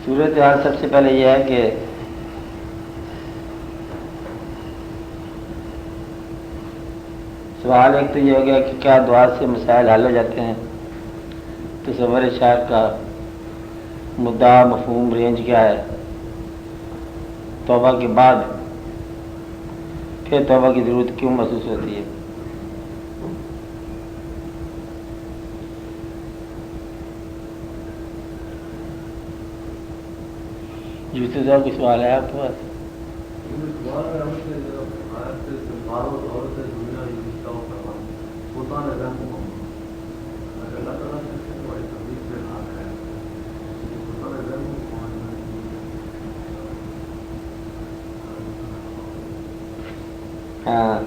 صورت حال سب سے پہلے یہ ہے کہ سوال ایک تو یہ ہو گیا کہ کیا دعا سے مسائل حل ہو جاتے ہیں؟ تصور شاعر کا مدعا مفہوم رینج کیا ہے؟ توبہ کے بعد پھر توبہ کی ضرورت کیوں محسوس ہوتی ہے؟ یوسف صاحب کوئی سوال ہے آپ کے پاس؟ ہاں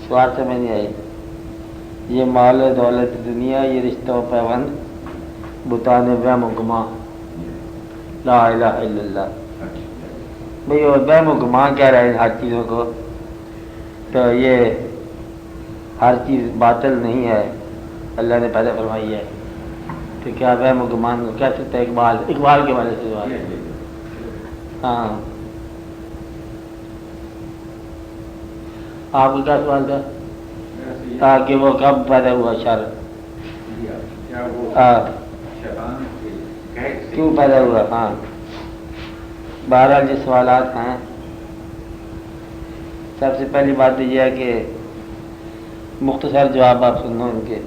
سوال سمجھ نہیں آئی. یہ مال دولت دنیا، یہ رشتہ و پیوند بتانے وہم و گماں، لا الہ الا اللہ. بھئی وہ وہم و گماں کہہ رہے ہیں ہر چیزوں کو، تو یہ ہر چیز باطل نہیں ہے، اللہ نے پیدا فرمائی ہے، تو کیا وہم و گمان کہہ سکتا ہے؟ اقبال کے والے سے سوال ہے. ہاں آپ کو کیا سوال تھا کہ وہ کب پیدا ہوا شر؟ کیوں پیدا ہوا؟ ہاں بہرحال جو سوالات ہیں، سب سے پہلی بات یہ ہے کہ مختصر جواب آپ سنو ان کے.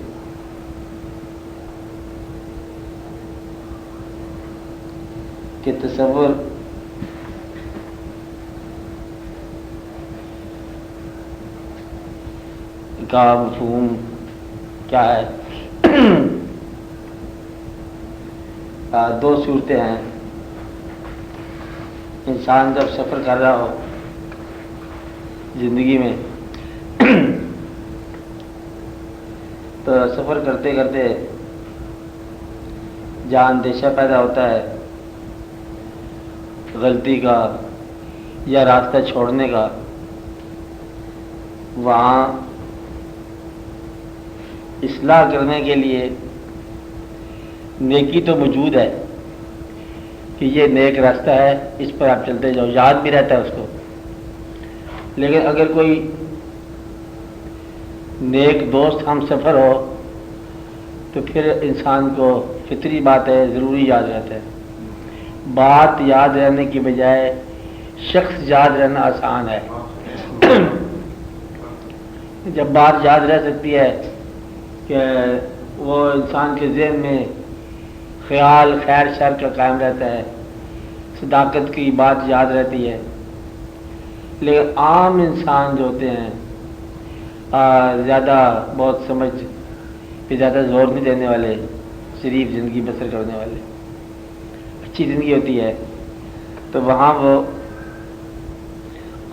کہ تصور کا مفہوم کیا ہے؟ دو صورتیں ہیں. انسان جب سفر کر رہا ہو زندگی میں تو سفر کرتے کرتے جہاں اندیشہ پیدا ہوتا ہے غلطی کا یا راستہ چھوڑنے کا، وہاں اصلاح کرنے کے لیے نیکی تو موجود ہے کہ یہ نیک راستہ ہے، اس پر آپ چلتے جاؤ، یاد بھی رہتا ہے اس کو. لیکن اگر کوئی نیک دوست ہم سفر ہو تو پھر انسان کو فطری بات ہے ضروری یاد رہتا ہے. بات یاد رہنے کی بجائے شخص یاد رہنا آسان ہے. جب بات یاد رہ سکتی ہے کہ وہ انسان کے ذہن میں خیال خیر شر کا قائم رہتا ہے، صداقت کی بات یاد رہتی ہے. لیکن عام انسان جو ہوتے ہیں زیادہ بہت سمجھ پہ زیادہ زور نہیں دینے والے، شریف زندگی بسر کرنے والے، اچھی زندگی ہوتی ہے، تو وہاں وہ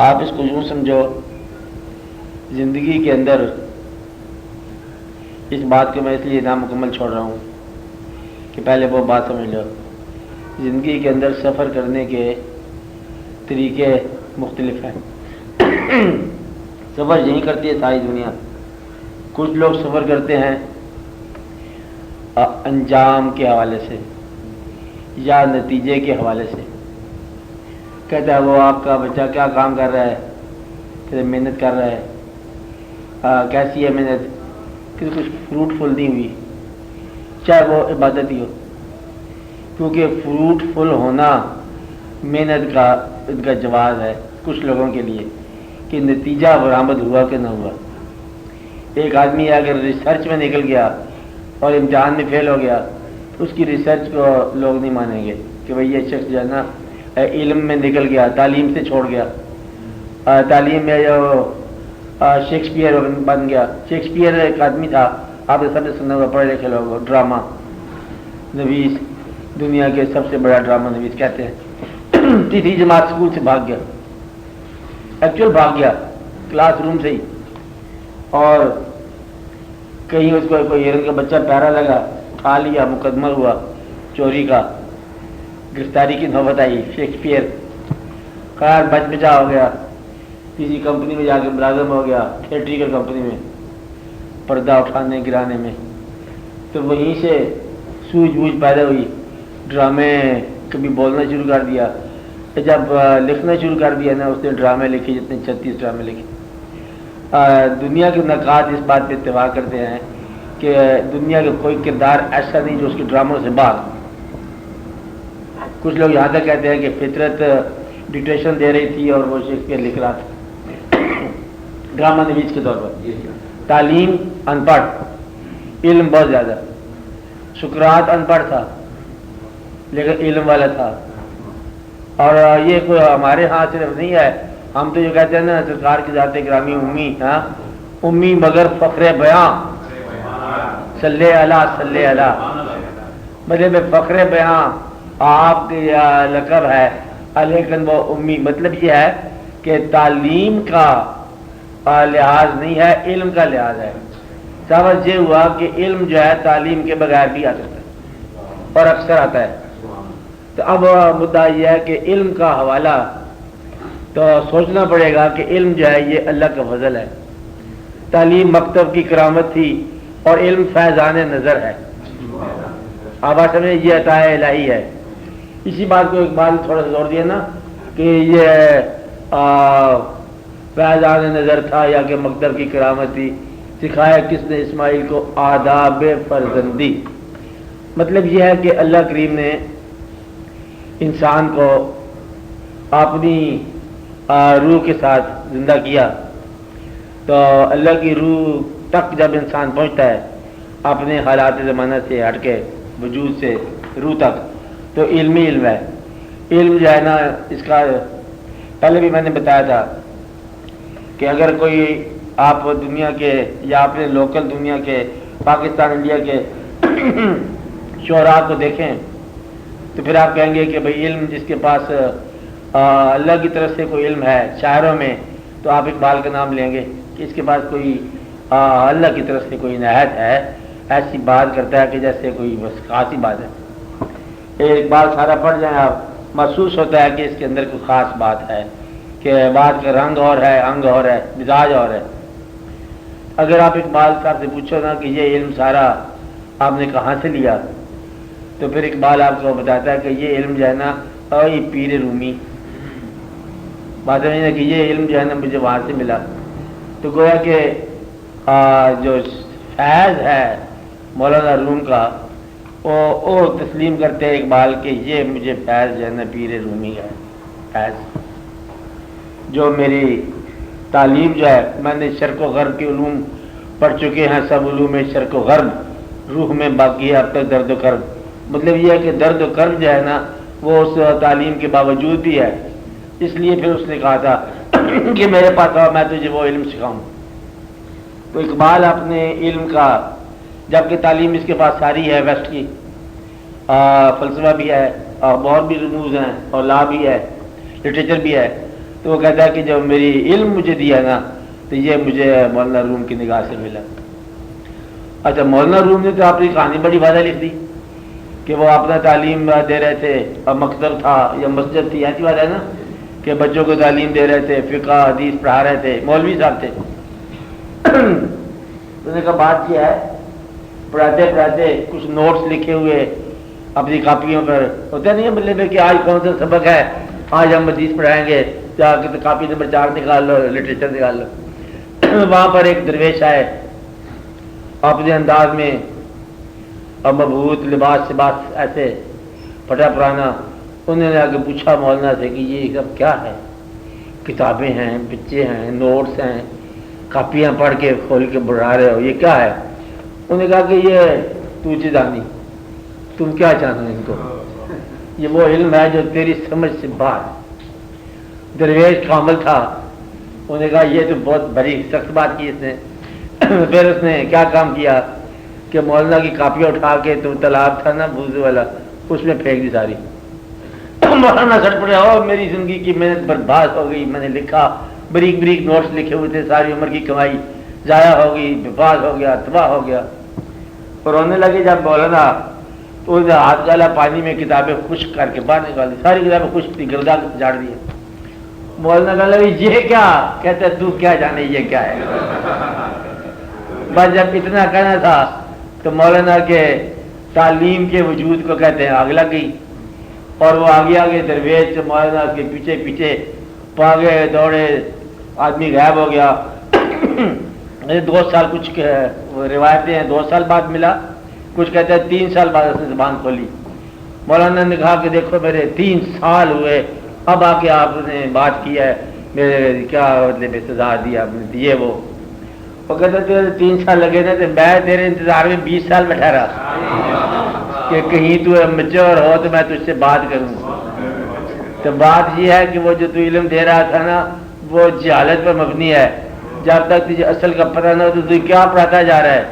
آپ اس کو یوں سمجھو، زندگی کے اندر اس بات کو میں اس لیے نامکمل چھوڑ رہا ہوں کہ پہلے وہ بات سمجھ لو. زندگی کے اندر سفر کرنے کے طریقے مختلف ہیں. سفر یہی کرتی ہے ساری دنیا. کچھ لوگ سفر کرتے ہیں انجام کے حوالے سے یا نتیجے کے حوالے سے. کہتا ہے وہ آپ کا بچہ کیا کام کر رہا ہے؟ کہ محنت کر رہا ہے. کیسی ہے محنت؟ کہ کچھ فروٹفل نہیں ہوئی، چاہے وہ عبادت ہی ہو، کیونکہ فروٹفل ہونا محنت کا ان کا جواز ہے کچھ لوگوں کے لیے، کہ نتیجہ برآمد ہوا کہ نہ ہوا. ایک آدمی اگر ریسرچ میں نکل گیا اور امتحان میں فیل ہو گیا تو اس کی ریسرچ کو لوگ نہیں مانیں گے کہ بھئی یہ شخص جو ہے نا علم میں نکل گیا، تعلیم سے چھوڑ گیا. تعلیم میں جو شیکسپیئر بن گیا. شیکسپیئر ایک آدمی تھا، آپ نے سب نے سنا ہوگا، پڑھے لکھے لوگ، ڈرامہ نویس، دنیا کے سب سے بڑا ڈرامہ نویس کہتے ہیں. تیسری جماعت اسکول سے بھاگ گیا، ایکچوئل بھاگ گیا کلاس روم سے ہی، اور کہیں اس کو کوئی ہرن کا بچہ پیارا لگا، اٹھا لیا، مقدمہ ہوا چوری کا، گرفتاری کی نوبت آئی شیکسپیئر خیر بچ بچا ہو گیا، کسی کمپنی میں جا کے ملازم ہو گیا، تھیٹریکل کمپنی میں پردہ اٹھانے گرانے میں، تو وہیں سے سوجھ بوجھ پیدا ہوئی، ڈرامے کبھی بولنا شروع کر دیا، جب لکھنا شروع کر دیا نا اس نے ڈرامے لکھے، جتنے 36 ڈرامے لکھے۔ دنیا کے نقاد اس بات پہ اتفاق کرتے ہیں کہ دنیا کا کوئی کردار ایسا نہیں جو اس کے ڈراموں سے باہر۔ کچھ لوگ یہاں تک کہتے ہیں کہ فطرت ڈکٹیشن دے رہی تھی اور وہ شیکسپیئر لکھ رہا تھا ڈرامہ نویس کے طور پر۔ تعلیم ان پڑھ، علم بہت زیادہ۔ سقراط ان پڑھ تھا لیکن علم والا تھا، اور یہ کوئی ہمارے ہاں صرف نہیں ہے، ہم تو جو کہتے ہیں نا سرکار کی ذات گرامی امی، ہاں امی مگر فخر بیاں، صلی اللہ مطلب فخر بیاں آپ کی لقب ہے، لیکن وہ امی مطلب یہ ہے کہ تعلیم کا لحاظ نہیں ہے، علم کا لحاظ ہے۔ سبب یہ ہوا کہ علم جو ہے تعلیم کے بغیر بھی آ سکتا ہے اور اکثر آتا ہے۔ تو اب مدعا یہ ہے کہ علم کا حوالہ تو سوچنا پڑے گا کہ علم جو ہے یہ اللہ کا فضل ہے، تعلیم مکتب کی کرامت تھی اور علم فیضان نظر ہے۔ آواز سمجھے، یہ عطا الہی ہے۔ اسی بات کو اقبال تھوڑا سا زور دیا نا کہ یہ فیضان نظر تھا یا کہ مکتب کی کرامت تھی، سکھایا کس نے اسماعیل کو آداب فرزندی۔ مطلب یہ ہے کہ اللہ کریم نے انسان کو اپنی روح کے ساتھ زندہ کیا، تو اللہ کی روح تک جب انسان پہنچتا ہے اپنے حالات زمانہ سے ہٹ کے وجود سے روح تک، تو علم ہی علم ہے۔ علم جو ہے نا اس کا پہلے بھی میں نے بتایا تھا کہ اگر کوئی آپ دنیا کے یا اپنے لوکل دنیا کے پاکستان انڈیا کے شعراء کو دیکھیں تو پھر آپ کہیں گے کہ بھئی علم جس کے پاس اللہ کی طرف سے کوئی علم ہے شاعروں میں، تو آپ اقبال کا نام لیں گے کہ اس کے پاس کوئی اللہ کی طرف سے کوئی عنایت ہے، ایسی بات کرتا ہے کہ جیسے کوئی بس خاص ہی بات ہے۔ ایک بار سارا پڑھ جائیں آپ، محسوس ہوتا ہے کہ اس کے اندر کوئی خاص بات ہے، کہ بات کا رنگ اور ہے، انگ اور ہے، مزاج اور ہے۔ اگر آپ اقبال صاحب سے پوچھو نا کہ یہ علم سارا آپ نے کہاں سے لیا، تو پھر اقبال آپ کو بتاتا ہے کہ یہ علم جو ہے نا یہ پیر رومی، بات ہے کہ یہ علم جو ہے نا مجھے وہاں سے ملا۔ تو گویا کہ جو فیض ہے مولانا روم کا وہ تسلیم کرتے ہیں اقبال کہ یہ مجھے فیض جو ہے نا پیر رومی ہے فیض، جو میری تعلیم جو ہے میں نے شرق و غرب کے علوم پڑھ چکے ہیں، سب علوم شرق و غرب، روح میں باقی ہے اب تک درد و کرب۔ مطلب یہ ہے کہ درد و کرب جو ہے نا وہ اس تعلیم کے باوجود بھی ہے، اس لیے پھر اس نے کہا تھا کہ میرے پاس آؤ میں تجھے وہ علم سکھاؤں۔ تو اقبال اپنے علم کا، جبکہ تعلیم اس کے پاس ساری ہے ویسٹ کی، فلسفہ بھی ہے اور اور بھی رموز ہیں اور لا بھی ہے، لٹریچر بھی ہے، تو وہ کہتا ہے کہ جب میری علم مجھے دیا نا تو یہ مجھے مولانا روم کی نگاہ سے ملا۔ اچھا، مولانا روم نے تو اپنی کہانی بڑی واضح لکھ دی کہ وہ اپنا تعلیم دے رہے تھے اور مکتب تھا یا مسجد تھی، ایسی بات ہے نا کہ بچوں کو تعلیم دے رہے تھے، فقہ حدیث پڑھا رہے تھے، مولوی صاحب تھے۔ انہوں نے کہا بات یہ ہے، پڑھاتے پڑھاتے کچھ نوٹس لکھے ہوئے اپنی کاپیوں پر، ہوتا نہیں ہے مطلب کہ آج کون سا سبق ہے، آج ہم حدیث پڑھائیں گے، جا کے کاپی نمبر 4 نکال لو، لٹریچر نکال لو۔ وہاں پر ایک درویش آئے اپنے انداز میں اور مبہوت لباس سے بات ایسے پھٹا پرانا، انہوں نے آگے پوچھا مولانا سے کہ یہ سب کیا ہے؟ کتابیں ہیں، بچے ہیں، نوٹس ہیں، کاپیاں پڑھ کے کھول کے بڑھا رہے ہو، یہ کیا ہے؟ انہوں نے کہا کہ یہ تجھے جانی، تم کیا چاہتے ہیں ان کو، یہ وہ علم ہے جو تیری سمجھ سے باہر ہے۔ درویش کامل تھا، انہوں نے کہا یہ تو بہت بڑی سخت بات کی اس نے۔ پھر اس نے کیا کام کیا کہ مولانا کی کاپیاں اٹھا کے تو تالاب تھا نا بوزے والا، اس میں پھینک دی ساری۔ مولانا سٹ پڑے، اور میری زندگی کی محنت برباد ہو گئی، میں نے لکھا بریک بریک نوٹس لکھے ہوئے تھے، ساری عمر کی کمائی ضائع ہو گئی، برباد ہو گیا، تباہ ہو گیا۔ اور رونے لگے جب مولانا تو ہاتھ ڈالا پانی میں، کتابیں خشک کر کے باہر نکال دی، ساری کتابیں خشک تھی، گردا جھاڑ دی۔ مولانا کہا یہ کیا؟ کہتا ہے تو کیا جانے یہ کیا ہے۔ بس جب اتنا کہنا تھا تو مولانا کے تعلیم کے وجود کو کہتے ہیں آگ لگ گئی، اور وہ آگے آگے درویش مولانا کے پیچھے پیچھے پاگے دوڑے، آدمی غائب ہو گیا۔ 2 سال کچھ روایتیں ہیں 2 سال بعد ملا، کچھ کہتے ہیں 3 سال بعد اس نے زبان کھولی۔ مولانا نے کہا کہ دیکھو میرے 3 سال ہوئے، اب آ کے آپ نے بات کی ہے، میرے کیا مطلب سزا دیا آپ نے دیے وہ کہتے تیرے 3 سال لگے نا، تو میں تیرے انتظار میں 20 سال بیٹھا رہا کہ کہیں تو میچور ہو تو میں تجھ سے بات کروں۔ تو بات یہ ہے کہ وہ جو تو علم دے رہا تھا نا وہ جہالت پر مبنی ہے، جب تک تجھے اصل کا پتہ نہ ہو تو کیا پڑھاتا جا رہا ہے۔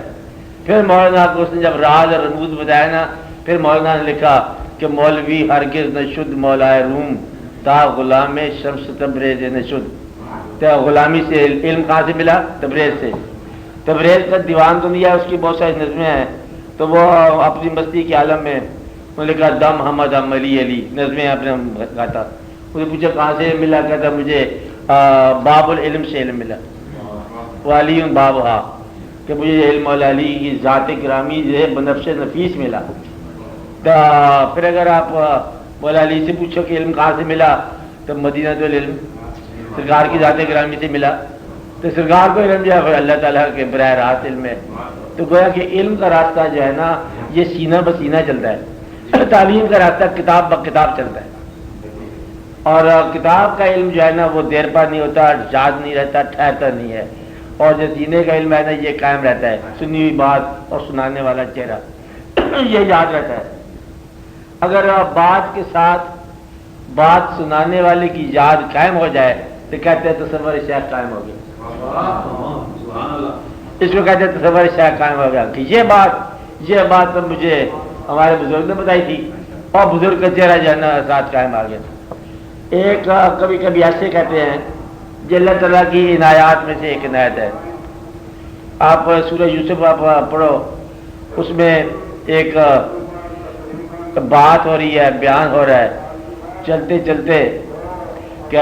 پھر مولانا کو اس نے جب راز اور رموز بتایا نا، پھر مولانا نے لکھا کہ مولوی ہرگز نہ شد مولائے روم تا غلام شمس تبریز نہ شد۔ تو غلامی سے علم کہاں سے ملا؟ تبریز سے۔ تبریز کا دیوان تو نہیں ہے، اس کی بہت ساری نظمیں ہیں، تو وہ اپنی مستی کے عالم میں انہوں نے لکھا دم حمد ہم علی علی نظمیں اپنے گاتا۔ اسے پوچھا کہاں سے ملا؟ کہتا مجھے باب العلم سے علم ملا، والی بابہا، کہ مجھے علم علی کی ذات گرامی جو ہے بنفس نفیس ملا۔ تو پھر اگر آپ مولا علی سے پوچھو کہ علم کہاں سے ملا تو مدینہ العلم، سرکار کی ذات گرامی سے ملا۔ تو سرکار کو علم جو ہے اللہ تعالیٰ کے براہ راست علم ہے۔ تو گویا کہ علم کا راستہ جو ہے نا یہ سینہ بسینہ چلتا ہے، تعلیم کا راستہ کتاب بکتاب چلتا ہے، اور کتاب کا علم جو ہے نا وہ دیر پا نہیں ہوتا، یاد نہیں رہتا، ٹھہرتا نہیں ہے، اور جو سینے کا علم ہے نا یہ قائم رہتا ہے، سنی ہوئی بات اور سنانے والا چہرہ یہ یاد رہتا ہے۔ اگر بات کے ساتھ بات سنانے والے کی یاد قائم ہو جائے تو کہتے ہیں تصور شیخ قائم ہو گیا، اس کو کہتے ہیں تصور شیخ قائم ہو گیا کہ یہ بات تو مجھے ہمارے بزرگ نے بتائی تھی، اور بزرگ کا چہرہ جو ہے نا ساتھ قائم آ گیا۔ ایک کبھی کبھی ایسے کہتے ہیں جو اللہ تعالیٰ کی عنایات میں سے ایک عنایت ہے۔ آپ سورہ یوسف آپ پڑھو، اس میں ایک بات ہو رہی ہے، بیان ہو رہا ہے، چلتے چلتے کہ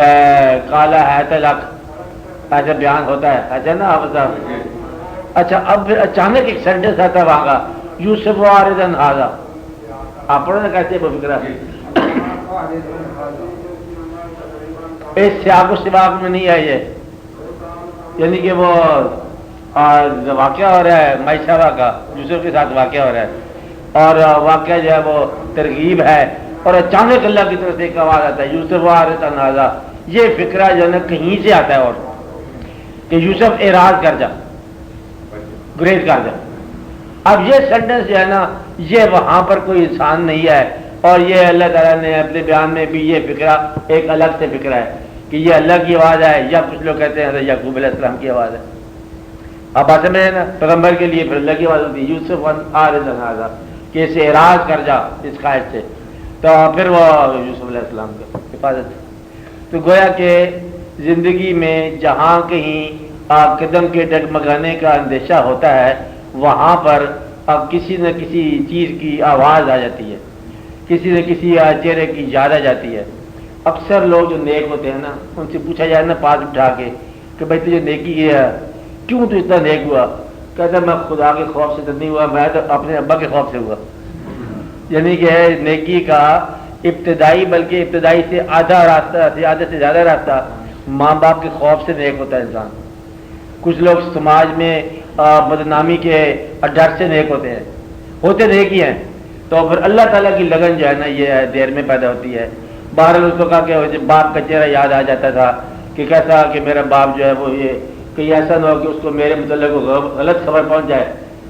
کالا ہے تلک، ایسا بیان ہوتا ہے، ایسا نا آپ صاحب۔ اچھا اب پھر اچانک ایک سینٹنس آتا ہے وہاں کا، یوسف عارضاً ھذا، آپ پڑھو نا کیسے وہ فکرہ، اس سیاق و سباق میں نہیں ہے یہ، یعنی کہ وہ واقعہ ہو رہا ہے مائی صاحبہ کا، یوسف کے ساتھ واقعہ ہو رہا ہے، اور واقعہ جو ہے وہ ترغیب ہے، اور اچانک اللہ کی طرف سے ایک آواز آتا ہے یوسف عارضاً ھذا۔ یہ فکرہ جو ہے نا کہیں سے آتا ہے اور کہ یوسف اعراض کر جا، گریز کر جا۔ اب یہ سینٹنس جو ہے نا یہ وہاں پر کوئی انسان نہیں ہے، اور یہ اللہ تعالیٰ نے اپنے بیان میں بھی یہ فکرہ ایک الگ سے فکرہ ہے کہ یہ اللہ کی آواز ہے، یا کچھ لوگ کہتے ہیں یعقوب علیہ السلام کی آواز ہے۔ اب بات سمجھے نا، پیغمبر کے لیے پھر اللہ کی آواز ہوتی ہے یوسف عارضاً ھذا، کہ اسے اعراض کر جا اس قائد سے، تو پھر وہ یوسف علیہ السلام کی حفاظت۔ تو گویا کہ زندگی میں جہاں کہیں قدم کے ڈگمگانے کا اندیشہ ہوتا ہے وہاں پر اب کسی نہ کسی چیز کی آواز آ جاتی ہے، کسی نہ کسی چہرے کی یاد آ جاتی ہے۔ اکثر لوگ جو نیک ہوتے ہیں نا ان سے پوچھا جائے نا پاس اٹھا کے کہ بھائی تجھے نیکی ہے، کیوں تو اتنا نیک ہوا؟ کہتا میں خدا کے خوف سے تو نہیں ہوا، میں تو اپنے ابا کے خوف سے ہوا۔ یعنی کہ نیکی کا ابتدائی، بلکہ ابتدائی سے آدھا راستہ، آدھے سے زیادہ راستہ ماں باپ کے خوف سے نیک ہوتا ہے انسان۔ کچھ لوگ سماج میں بدنامی کے ڈر سے نیک ہوتے نیک ہی ہیں، تو پھر اللہ تعالیٰ کی لگن جو ہے نا یہ دیر میں پیدا ہوتی ہے۔ بہرحال اس کو کہا کہ باپ کا چہرہ یاد آ جاتا تھا کہ کیسا کہ میرا باپ جو ہے وہ یہ کہیں ایسا نہ ہو کہ اس کو میرے متعلق غلط خبر پہنچ جائے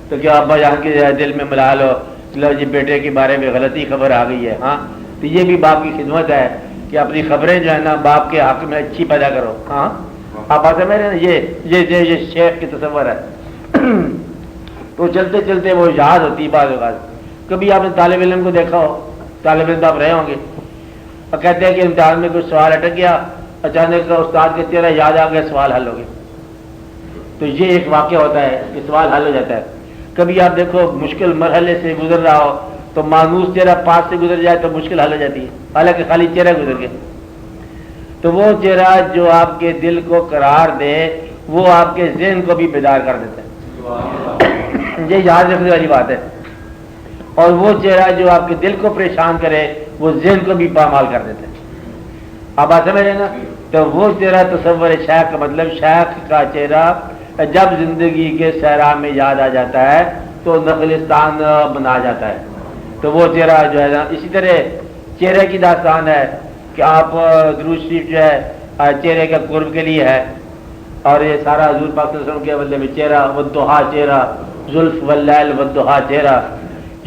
تو کیا ابا جان کے دل میں ملال ہو لو جی بیٹے کے بارے میں غلطی خبر آ گئی ہے۔ ہاں تو یہ بھی باپ کی خدمت ہے کہ اپنی خبریں جو ہے نا باپ کے حق میں اچھی پیدا کرو۔ ہاں آپ آتے میرے یہ شیخ کی تصور ہے۔ تو چلتے چلتے وہ یاد ہوتی ہے بعض اوقات۔ کبھی آپ نے طالب علم کو دیکھا ہو، طالب علم تو آپ رہے ہوں گے، اور کہتے ہیں کہ امتحان میں کوئی سوال اٹک گیا، اچانک استاد کا چہرہ یاد آ گیا، سوال حل ہو گیا۔ تو یہ ایک واقعہ ہوتا ہے کہ سوال حل ہو جاتا ہے۔ کبھی آپ دیکھو مشکل مرحلے سے گزر رہا ہو تو مانوس چہرہ پاس سے گزر جائے تو مشکل حل ہو جاتی ہے، حالانکہ خالی چہرہ گزر گیا۔ تو وہ چہرہ جو آپ کے دل کو قرار دے وہ آپ کے ذہن کو بھی بیدار کر دیتا ہے، یہ یاد رکھنے والی بات ہے۔ اور وہ چہرہ جو آپ کے دل کو پریشان کرے وہ ذہن کو بھی پامال کر دیتا ہے۔ آپ بات سمجھ رہے نا؟ تو وہ چہرہ تصور شیخ کا مطلب شیخ کا چہرہ جب زندگی کے صحرا میں یاد آ جاتا ہے تو نخلستان بنا جاتا ہے۔ تو وہ چہرہ جو ہے نا، اسی طرح چہرے کی داستان ہے کہ آپ درود شریف جو ہے چہرے کا قرب کے لیے ہے، اور یہ سارا حضور پاک صلی اللہ علیہ وسلم کے بدلے میں چہرہ والضحیٰ چہرہ، زلف واللیل والضحیٰ چہرہ،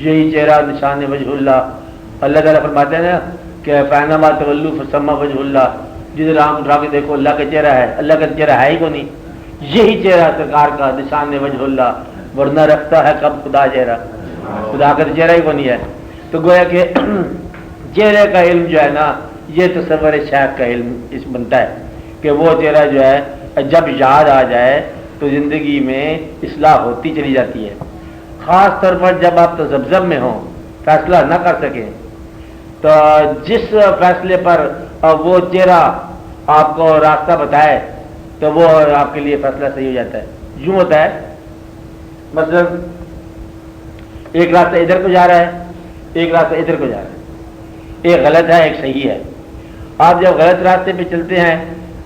یہی چہرہ نشان وجہ اللہ۔ اللہ تعالیٰ فرماتے ہیں نا کہ فینما تولوا فثم وجہ اللہ، جدھر آنکھ اٹھا کے دیکھو اللہ کا چہرہ ہے، اللہ کا چہرہ ہے ہی کو نہیں، یہی چہرہ سرکار کا نشان وجہ اللہ، ورنہ رکھتا ہے کب خدا چہرہ، خدا کا چہرہ ہی کو نہیں ہے۔ تو گویا کہ چہرے کا علم جو ہے نا یہ تصور شیخ کا علم اس بنتا ہے کہ وہ چہرہ جو ہے جب یاد آ جائے تو زندگی میں اصلاح ہوتی چلی جاتی ہے، خاص طور پر جب آپ تذبذب میں ہوں، فیصلہ نہ کر سکیں، تو جس فیصلے پر وہ چہرہ آپ کو راستہ بتائے تو وہ آپ کے لیے فیصلہ صحیح ہو جاتا ہے۔ یوں ہوتا ہے مثلا ایک راستہ ادھر کو جا رہا ہے، ایک راستہ ادھر کو جا رہا ہے، ایک غلط ہے ایک صحیح ہے۔ آپ جب غلط راستے پہ چلتے ہیں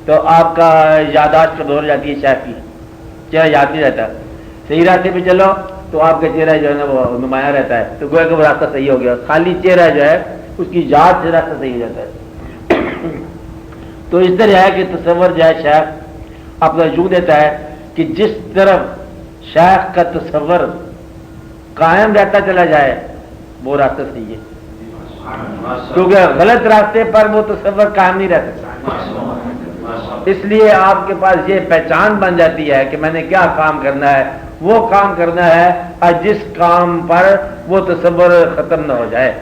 تو آپ کا یادداشت کمزور ہو جاتی ہے، شیخ کی چہرہ یاد نہیں رہتا۔ صحیح راستے پہ چلو تو آپ کا چہرہ جو ہے نا وہ نمایاں رہتا ہے، تو گویا کہ وہ راستہ صحیح ہو گیا، خالی چہرہ جو ہے اس کی یاد سے راستہ صحیح ہو جاتا ہے۔ تو اس طرح ہے کہ تصور جو ہے شیخ اپنا یوں دیتا ہے کہ جس طرف شیخ کا تصور قائم رہتا چلا جائے وہ راستہ صحیح ہے، کیونکہ غلط راستے پر وہ تصور قائم نہیں رہ سکتا۔ اس لیے آپ کے پاس یہ پہچان بن جاتی ہے کہ میں نے کیا کام کرنا ہے، وہ کام کرنا ہے اور جس کام پر وہ تصور ختم نہ ہو جائے۔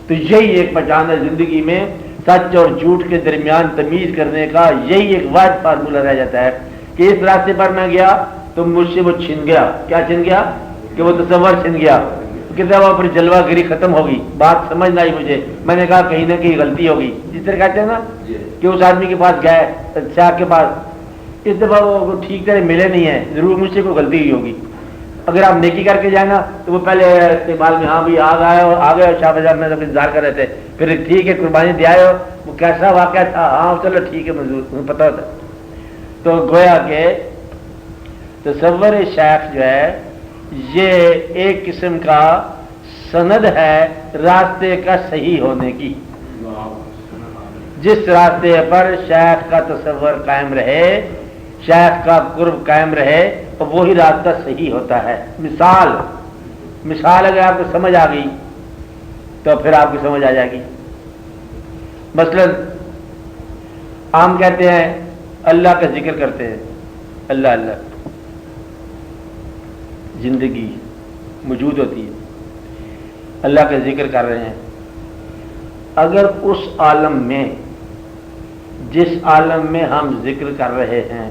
تو یہی ایک پہچان ہے زندگی میں، سچ اور جھوٹ کے درمیان تمیز کرنے کا یہی ایک واحد فارمولہ رہ جاتا ہے کہ اس راستے پر میں گیا تو مجھ سے وہ چھن گیا۔ کیا چھن گیا؟ کہ وہ تصور چھن گیا۔ کتنا وہاں پر جلوہ گری ختم ہوگی، بات سمجھ نہ آئی مجھے، میں نے کہا کہیں نہ کہیں غلطی ہوگی، جس طرح کہتے ہیں نا کہ اس آدمی کے پاس گئے شیخ کے پاس، اس دفعہ وہ ٹھیک طرح ملے نہیں ہیں، ضرور مجھ سے کوئی غلطی ہوئی ہوگی۔ اگر آپ نیکی کر کے جائیں نا تو وہ پہلے استقبال میں ہاں بھی آ گئے شاہ بازار میں انتظار کر رہے تھے، پھر ٹھیک ہے قربانی دے آئے ہو، وہ کیسا واقعہ تھا، ہاں چلو ٹھیک ہے منظور، تمہیں پتہ ہوتا ہے۔ تو گویا کہ تصور شیخ جو ہے یہ ایک قسم کا سند ہے راستے کا صحیح ہونے کی۔ جس راستے پر شیخ کا تصور قائم رہے، شیخ کا قرب قائم رہے تو وہی راستہ صحیح ہوتا ہے۔ مثال اگر آپ کو سمجھ آ گئی تو پھر آپ کی سمجھ آ جائے گی۔ مثلا عام کہتے ہیں اللہ کا ذکر کرتے ہیں، اللہ اللہ، زندگی موجود ہوتی ہے، اللہ کا ذکر کر رہے ہیں۔ اگر اس عالم میں، جس عالم میں ہم ذکر کر رہے ہیں،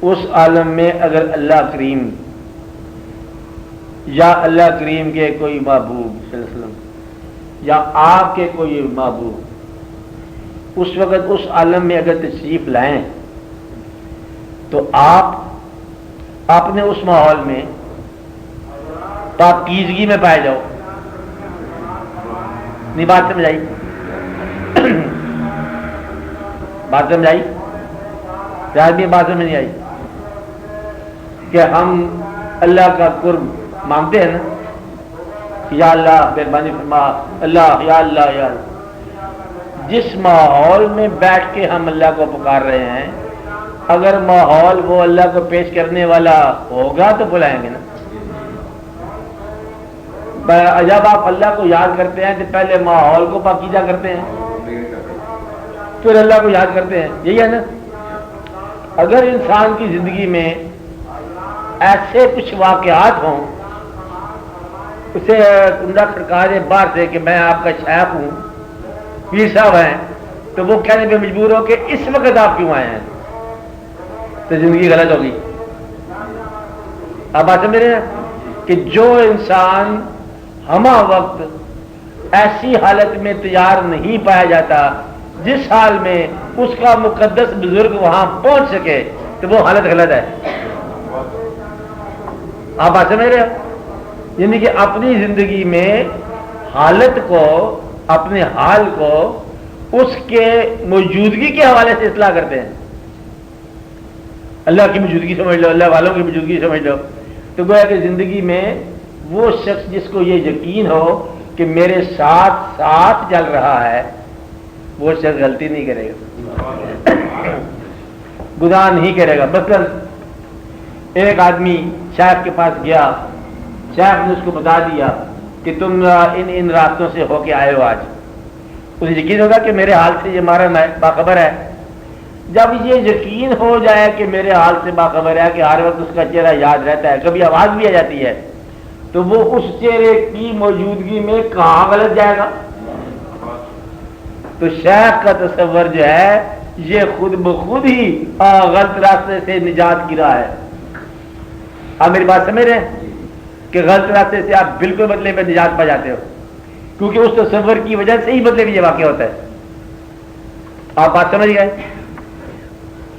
اس عالم میں اگر اللہ کریم یا اللہ کریم کے کوئی محبوب صلی اللہ علیہ وسلم یا آپ کے کوئی محبوب اس وقت اس عالم میں اگر تشریف لائیں تو آپ اپنے اس ماحول میں پاکیزگی میں پائے جاؤ۔ نہیں بات سمجھ آئی؟ بات سمجھ آئی؟ شاید بھی بات سمجھ نہیں آئی کہ ہم اللہ کا قرب مانگتے ہیں نا، یا اللہ مہربانی فرما، اللہ یا اللہ یا اللہ۔ جس ماحول میں بیٹھ کے ہم اللہ کو پکار رہے ہیں، اگر ماحول وہ اللہ کو پیش کرنے والا ہوگا تو بلائیں گے نا۔ جب آپ اللہ کو یاد کرتے ہیں تو پہلے ماحول کو پاکیزہ کرتے ہیں، پھر اللہ کو یاد کرتے ہیں، یہی ہے نا۔ اگر انسان کی زندگی میں ایسے کچھ واقعات ہوں، اسے کنڈا کھڑکا دے باہر سے کہ میں آپ کا شیخ ہوں، پیر صاحب ہیں، تو وہ کہنے پہ مجبور ہو کہ اس وقت آپ کیوں آئے ہیں، تو زندگی غلط ہوگی۔ آپ بات سمجھ رہے ہیں کہ جو انسان ہمہ وقت ایسی حالت میں تیار نہیں پایا جاتا جس حال میں اس کا مقدس بزرگ وہاں پہنچ سکے، تو وہ حالت غلط ہے۔ آپ بات سمجھ رہے ہو؟ یعنی کہ اپنی زندگی میں حالت کو، اپنے حال کو اس کے موجودگی کے حوالے سے اصلاح کرتے ہیں۔ اللہ کی موجودگی سمجھ لو، اللہ والوں کی موجودگی سمجھ لو، تو گویا کہ زندگی میں وہ شخص جس کو یہ یقین ہو کہ میرے ساتھ ساتھ چل رہا ہے، وہ شخص غلطی نہیں کرے گا، گناہ نہیں کرے گا۔ مثلا ایک آدمی شیخ کے پاس گیا، شیخ نے اس کو بتا دیا کہ تم ان راستوں سے ہو کے آئے ہو آج، اسے یقین ہوگا کہ میرے حال سے یہ مارا باخبر ہے۔ جب یہ یقین ہو جائے کہ میرے حال سے باخبر ہے، کہ ہر وقت اس کا چہرہ یاد رہتا ہے، کبھی آواز بھی آ جاتی ہے، تو وہ اس چہرے کی موجودگی میں کہاں غلط جائے گا؟ تو شیخ کا تصور جو ہے یہ خود بخود ہی غلط راستے سے نجات کی راہ ہے۔ آپ میری بات سمجھ رہے ہیں کہ غلط راستے سے آپ بالکل بدلے میں نجات پا جاتے ہو، کیونکہ اس تصور کی وجہ سے ہی بدلے میں یہ واقع ہوتا ہے۔ آپ بات سمجھ گئے؟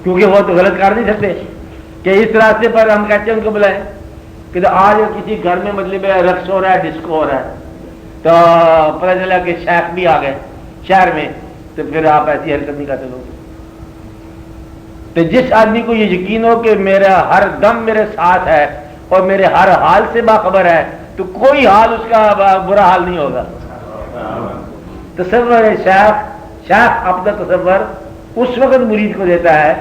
کیونکہ وہ تو غلط کر نہیں سکتے کہ اس راستے پر ہم کہتے ہیں ان کو بلائیں کہ تو آج کسی گھر میں مطلب رقص ہو رہا ہے، ڈسکو ہو رہا ہے، تو پتہ چلا کہ شیخ بھی آ گئے شہر میں، تو پھر آپ ایسی حرکت نہیں کرتے لوگ۔ تو جس آدمی کو یہ یقین ہو کہ میرا ہر دم میرے ساتھ ہے اور میرے ہر حال سے باخبر ہے، تو کوئی حال اس کا برا حال نہیں ہوگا۔ تصور شیخ اپنا تصور اس وقت مرید کو دیتا ہے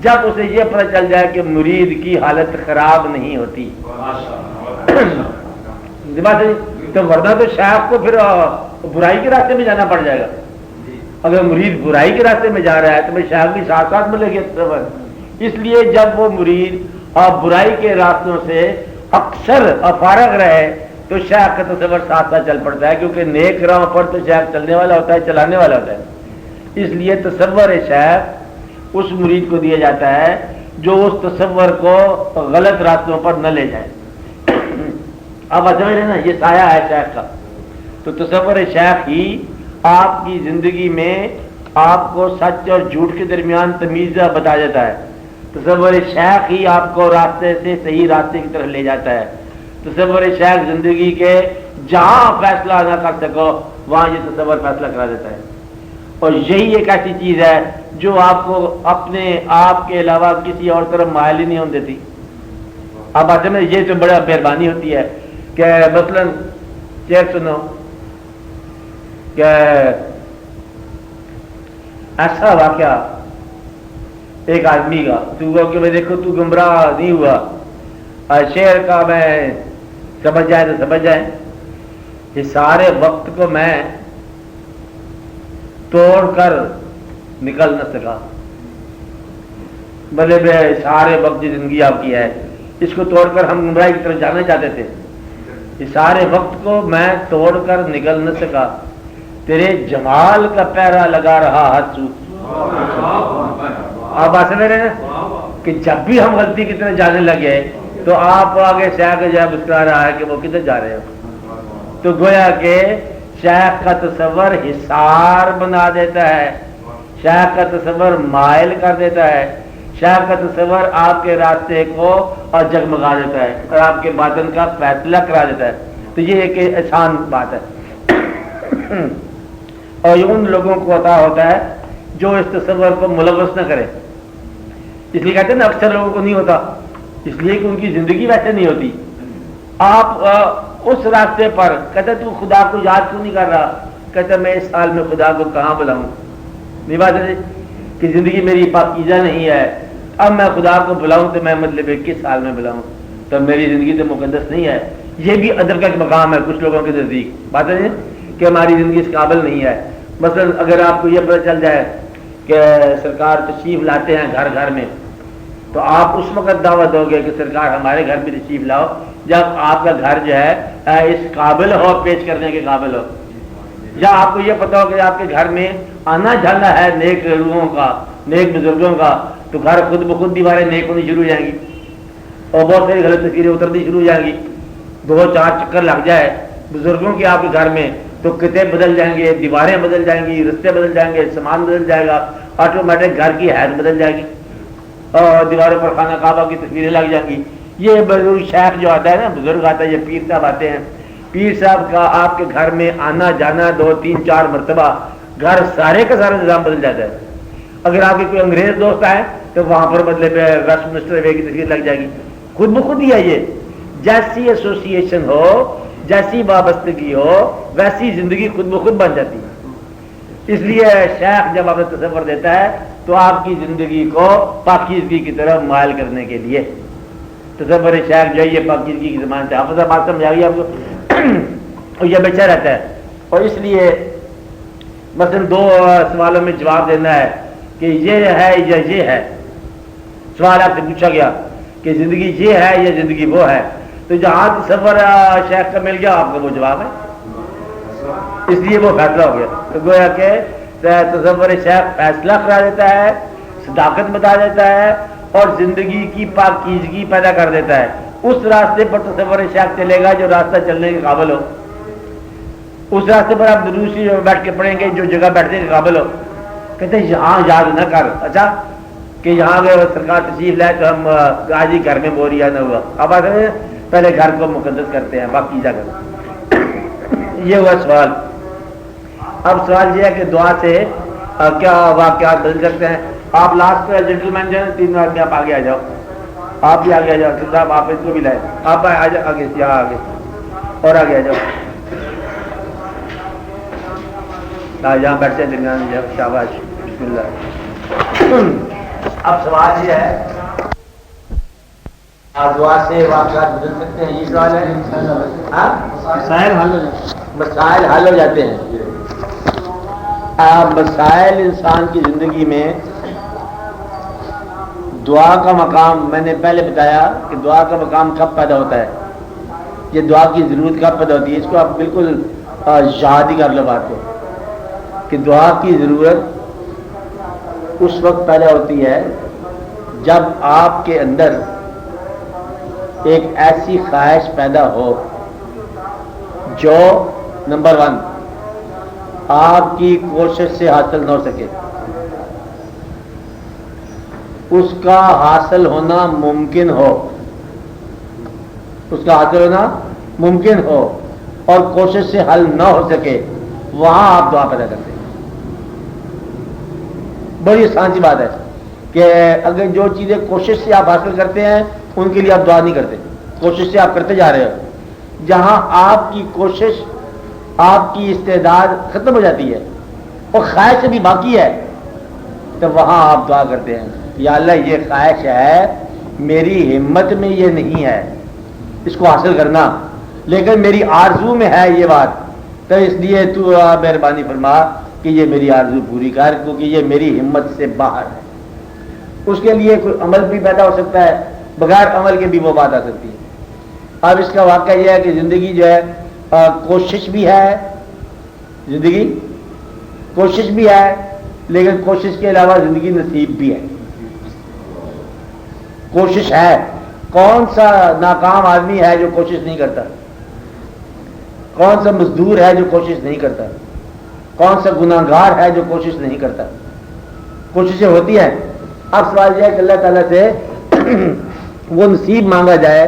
جب اسے یہ پتہ چل جائے کہ مرید کی حالت خراب نہیں ہوتی۔ تو ورنہ تو شیخ کو پھر برائی کے راستے میں جانا پڑ جائے گا۔ اگر مرید برائی کے راستے میں جا رہا ہے تو میں شیخ بھی ساتھ ساتھ ملے گی تصور۔ اس لیے جب وہ مرید برائی کے راستوں سے اکثر فارغ رہے تو شیخ کا تصور ساتھ ساتھ چل پڑتا ہے، کیونکہ نیک راہ پر تو شیخ چلنے والا ہوتا ہے، چلانے والا ہوتا ہے۔ اس لیے تصور شیخ اس مرید کو دیا جاتا ہے جو اس تصور کو غلط راستوں پر نہ لے جائے۔ اب سمجھ رہے نا، یہ سایہ ہے شیخ کا۔ تو تصور شیخ ہی آپ کی زندگی میں آپ کو سچ اور جھوٹ کے درمیان تمیز بتا دیتا ہے۔ تصور شیخ ہی آپ کو راستے سے صحیح راستے کی طرف لے جاتا ہے۔ تصور شیخ زندگی کے جہاں فیصلہ نہ کر سکو وہاں یہ تصور فیصلہ کرا دیتا ہے۔ اور یہی ایک ایسی چیز ہے جو آپ کو اپنے آپ کے علاوہ کسی اور طرف مائل ہی نہیں ہونے دیتی۔ اب آتے میں یہ تو بڑا مہربانی ہوتی ہے کہ مثلا شعر سنو کہ ایسا واقعہ ایک آدمی کا، تو کہ میں دیکھو تو گمراہ نہیں ہوا، شعر کا میں سمجھ جائے تو سمجھ جائے، یہ سارے وقت کو میں توڑ کر نکل نہ سکا، بلے بے سارے وقت جو زندگی آپ کی ہے اس کو توڑ کر ہم گمراہی کی طرف جانا چاہتے تھے، یہ سارے وقت کو میں توڑ کر نکل نہ سکا، تیرے جمال کا پہرا لگا رہا ہر سو۔ آپ بات سمجھ رہے ہیں کہ جب بھی ہم غلطی کی طرف جانے لگے تو آپ آگے شیخ جو ہے مسکرا رہا ہے کہ وہ کدھر جا رہے ہو۔ تو گویا کہ شیخ کا تصور حصار بنا دیتا ہے، شیخ کا تصور مائل کر دیتا ہے، شیخ کا تصور آپ کے راستے کو اور جگمگا دیتا ہے اور آپ کے باطن کا فیصلہ کرا دیتا ہے۔ تو یہ ایک آسان بات ہے، اور یہ ان لوگوں کو عطا ہوتا ہے جو اس تصور کو ملوث نہ کرے۔ اس لیے کہتے ہیں نا اکثر لوگوں کو نہیں ہوتا، اس لیے کہ ان کی زندگی ویسے نہیں ہوتی۔ آپ اس راستے پر کہتے تو خدا کو یاد کیوں نہیں کر رہا، کہتے میں اس سال میں خدا کو کہاں بلاؤں، نہیں بات ہے کہ زندگی میری پاکیزہ نہیں ہے، اب میں خدا کو بلاؤں تو میں مطلب کس سال میں بلاؤں، تو میری زندگی تو مقدس نہیں ہے۔ یہ بھی ادب کا ایک مقام ہے کچھ لوگوں کے نزدیک، بات ہے کہ ہماری زندگی اس قابل نہیں ہے۔ مثلا اگر آپ کو یہ پتہ چل جائے کہ سرکار تشریف لاتے ہیں گھر گھر میں، تو آپ اس وقت دعوت دو گے کہ سرکار ہمارے گھر میں تشریف لاؤ جب آپ کا گھر جو ہے اس قابل ہو، پیش کرنے کے قابل ہو، یا آپ کو یہ پتا ہو کہ آپ کے گھر میں آنا جانا ہے نیک روحوں کا، نیک بزرگوں کا، تو گھر خود بخود دیواریں نیک ہونی شروع ہو جائیں گی اور بہت ساری غلط تصویریں اترنی شروع ہو جائیں گی، 2-4 چکر لگ جائے بزرگوں کے آپ کے گھر میں تو کتاب بدل جائیں گے، دیواریں بدل جائیں گی، رستے بدل جائیں گے، سامان بدل جائے گا، آٹومیٹک گھر کی حیت بدل جائے گی، اور دیواروں پر خانہ کعبہ کی تصویریں لگ جائیں گی۔ یہ بزرگ شیخ جو آتا ہے نا، بزرگ آتا ہے، یہ پیر صاحب آتے ہیں، پیر صاحب کا آپ کے گھر میں آنا جانا 2 3 4 مرتبہ، گھر سارے کا سارا نظام بدل جاتا ہے۔ اگر آپ کے کوئی انگریز دوست آئے تو وہاں پر مطلب ویسٹ منسٹر وے کی تصویر لگ جائے گی، خود بخود ہی ہے۔ یہ جیسی ایسوسیشن ہو، جیسی وابستگی ہو، ویسی زندگی خود بخود بن جاتی ہے۔ اس لیے شیخ جب آپ تصور دیتا ہے تو آپ کی زندگی کو پاکیزگی کی طرف مائل کرنے کے لیے تصور شیخ جو ہے یہ پاکیزگی کی زبان سے حافظ بات سمجھ آ گئی آپ کو، یہ بچہ رہتا ہے۔ اور اس لیے مثلا 2 سوالوں میں جواب دینا ہے کہ یہ ہے یا یہ ہے۔ سوال آپ سے پوچھا گیا کہ زندگی یہ ہے یا زندگی وہ ہے، تو جہاں تصور شیخ کا مل گیا آپ کا وہ جواب ہے، اس لیے وہ فیصلہ ہو گیا۔ تو گویا کہ تصور شیخ فیصلہ کرا دیتا ہے، صداقت بتا دیتا ہے، اور زندگی کی پاکیزگی پیدا کر دیتا ہے۔ اس راستے پر تصور شیخ چلے گا جو راستہ چلنے کے قابل ہو، اس راستے پر آپ دروسی بیٹھ کے پڑھیں گے جو جگہ بیٹھنے کے قابل ہو۔ کہتے ہیں یہاں یاد نہ کر، اچھا کہ یہاں اگر سرکار تشریف لائے تو ہم آج ہی گھر میں بوریا نہ ہوا، اب آتے ہیں پہلے گھر کو مقدس کرتے ہیں باقی جگہ۔ یہ ہوا سوال۔ اب سوال یہ ہے کہ دعا سے کیا واقعات بدل سکتے ہیں؟ آپ لاسٹ جنٹلمین جو ہے 3 آدمی آپ آگے آ جاؤ، آپ بھی آگے آ جاؤ، صاحب آپ اس کو بھی لائے، آپ آ جاؤ آگے، یہاں آگے اور آگے آ جاؤ، یہاں بیٹھتے ہیں درمیان میں، شاباش، بسم اللہ۔ اب سوال یہ ہے دعا سے واقعات بدل سکتے ہیں، یہ سوال ہے۔ مسائل حل ہو جاتے ہیں۔ مسائل انسان کی زندگی میں دعا کا مقام، میں نے پہلے بتایا کہ دعا کا مقام کب پیدا ہوتا ہے، یہ دعا کی ضرورت کب پیدا ہوتی ہے، اس کو آپ بالکل یاد ہی کر لو بات کو، کہ دعا کی ضرورت اس وقت پیدا ہوتی ہے جب آپ کے اندر ایک ایسی خواہش پیدا ہو جو نمبر 1 آپ کی کوشش سے حاصل نہ ہو سکے، اس کا حاصل ہونا ممکن ہو، اس کا حاصل ہونا ممکن ہو اور کوشش سے حل نہ ہو سکے، وہاں آپ دعا پیدا کرتے ہیں۔ بڑی آسان سی بات ہے کہ اگر جو چیزیں کوشش سے آپ حاصل کرتے ہیں ان کے لیے آپ دعا نہیں کرتے، کوشش سے آپ کرتے جا رہے ہو۔ جہاں آپ کی کوشش، آپ کی استعداد ختم ہو جاتی ہے اور خواہش ابھی باقی ہے، تو وہاں آپ دعا کرتے ہیں، یا اللہ یہ خواہش ہے، میری ہمت میں یہ نہیں ہے اس کو حاصل کرنا، لیکن میری آرزو میں ہے یہ بات، تو اس لیے تو مہربانی فرما کہ یہ میری آرزو پوری کر، کیونکہ یہ میری ہمت سے باہر ہے۔ اس کے لیے کوئی عمل بھی پیدا ہو سکتا ہے، بغیر عمل کے بھی وہ بات آ سکتی ہے۔ اب اس کا واقعہ یہ ہے کہ زندگی جو ہے کوشش بھی ہے، زندگی کوشش بھی ہے، لیکن کوشش کے علاوہ زندگی نصیب بھی ہے۔ کوشش ہے، کون سا ناکام آدمی ہے جو کوشش نہیں کرتا؟ کون سا مزدور ہے جو کوشش نہیں کرتا؟ کون سا گناہ گار ہے جو کوشش نہیں کرتا؟ کوششیں ہوتی ہیں۔ اب سوال یہ ہے کہ اللہ تعالیٰ سے وہ نصیب مانگا جائے،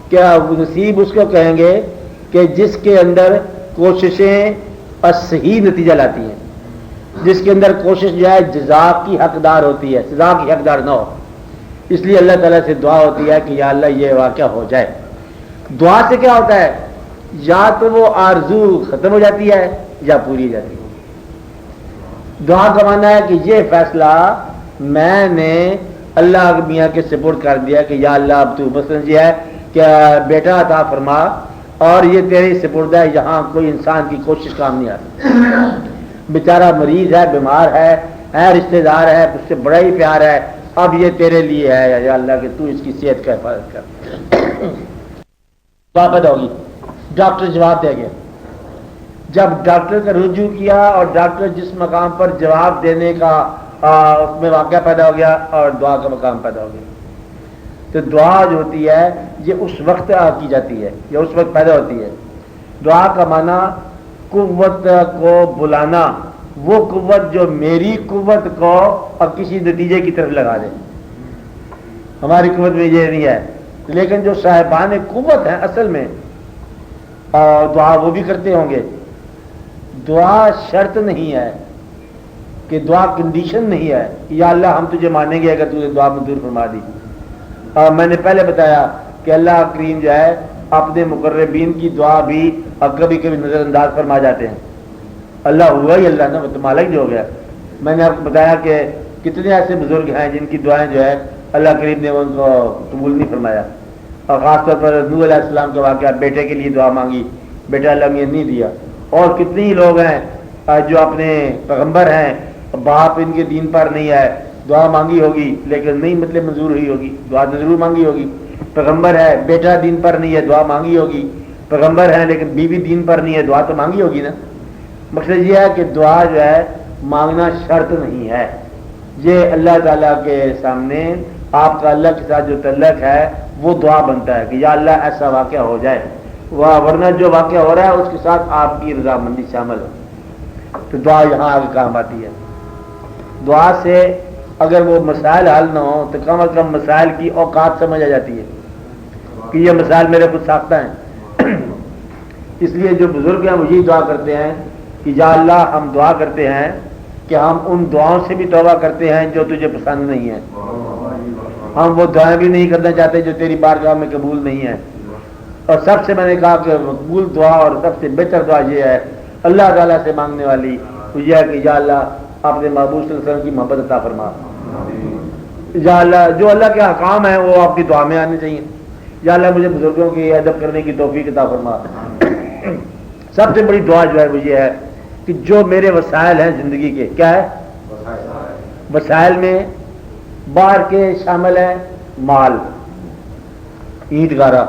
کیا نصیب اس کو کہیں گے کہ جس کے اندر کوششیں صحیح نتیجہ لاتی ہیں، جس کے اندر کوشش جو ہے جزا کی حقدار ہوتی ہے، سزا کی حقدار نہ ہو۔ اس لیے اللہ تعالیٰ سے دعا ہوتی ہے کہ یا اللہ یہ واقعہ ہو جائے۔ دعا سے کیا ہوتا ہے؟ یا تو وہ آرزو ختم ہو جاتی ہے یا پوری ہو جاتی ہے۔ دعا کا معنی ہے کہ یہ فیصلہ میں نے اللہ میاں کے سپورٹ کر دیا کہ یا اللہ اب تو مثلا یہ ہے کہ بیٹا عطا فرما، اور یہ تیرے سپرد ہے، یہاں کوئی انسان کی کوشش کام نہیں آتی، بیچارہ مریض ہے، بیمار ہے رشتہ دار ہے، اس سے بڑا ہی پیار ہے، اب یہ تیرے لیے ہے یا اللہ کہ تو اس کی صحت کا حفاظت کر۔ واپس ہوگی، ڈاکٹر جواب دے گیا۔ جب ڈاکٹر کا رجوع کیا اور ڈاکٹر جس مقام پر جواب دینے کا اس میں واقعہ پیدا ہو گیا اور دعا کا مقام پیدا ہو گیا، تو دعا جو ہوتی ہے یہ اس وقت کی جاتی ہے، یہ اس وقت پیدا ہوتی ہے دعا کا معنی قوت کو بلانا، وہ قوت جو میری قوت کو اب کسی نتیجے کی طرف لگا دے. ہماری قوت میں یہ نہیں ہے، لیکن جو صاحبان قوت ہیں اصل میں دعا وہ بھی کرتے ہوں گے. دعا شرط نہیں ہے کہ دعا کنڈیشن نہیں ہے یا اللہ ہم تجھے مانیں گے اگر تجھے دعا منظور فرما دی. میں نے پہلے بتایا کہ اللہ کریم جو ہے اپنے مقربین کی دعا بھی اب کبھی کبھی نظر انداز فرما جاتے ہیں. اللہ ہوا ہی اللہ نا، وہ تو مالک جو ہو گیا. میں نے آپ کو بتایا کہ کتنے ایسے بزرگ ہیں جن کی دعائیں جو ہے اللہ کریم نے ان کو قبول نہیں فرمایا. اور خاص طور پر نوح علیہ السلام کا واقعہ، بیٹے کے لیے دعا مانگی، بیٹا اللہ نے نہیں دیا. اور کتنے ہی لوگ ہیں جو اپنے پیغمبر ہیں، باپ ان کے دین پر نہیں ہے، دعا مانگی ہوگی لیکن نہیں مطلب منظور ہوئی ہوگی، دعا ضرور مانگی ہوگی. پیغمبر ہے، بیٹا دین پر نہیں ہے، دعا مانگی ہوگی. پیغمبر ہے لیکن بیوی دین پر نہیں ہے، دعا تو مانگی ہوگی نا. مقصد یہ ہے کہ دعا جو ہے مانگنا شرط نہیں ہے. یہ اللہ تعالیٰ کے سامنے آپ کا اللہ کے ساتھ جو تعلق ہے وہ دعا بنتا ہے کہ یا اللہ ایسا واقعہ ہو جائے، ورنہ جو واقعہ ہو رہا ہے اس کے ساتھ آپ کی رضامندی شامل ہے. تو دعا یہاں آگے کام آتی ہے. دعا سے اگر وہ مسائل حل نہ ہو تو کم از کم مسائل کی اوقات سمجھ آ جاتی ہے کہ یہ مسائل میرے کچھ ساختہ ہیں. اس لیے جو بزرگ ہیں وہ یہی دعا کرتے ہیں کہ یا اللہ ہم دعا کرتے ہیں کہ ہم ان دعاؤں سے بھی توبہ کرتے ہیں جو تجھے پسند نہیں ہیں. ہم وہ دعائیں بھی نہیں کرنا چاہتے جو تیری بارگاہ میں قبول نہیں ہیں. اور سب سے میں نے کہا کہ مقبول دعا اور سب سے بہتر دعا یہ ہے اللہ تعالیٰ سے مانگنے والی، تو یہ ہے کہ یا اللہ اپنے محبوب صلی اللہ علیہ وسلم کی محبت عطا فرما. یا اللہ جو اللہ کے احکام ہیں وہ آپ کی دعا میں آنے چاہیے. یا اللہ مجھے بزرگوں کی ادب کرنے کی توفیق عطا فرما. سب سے بڑی دعا جو ہے وہ یہ ہے کہ جو میرے وسائل ہیں زندگی کے، کیا ہے وسائل میں باہر کے شامل ہیں، مال، اینٹ گارا،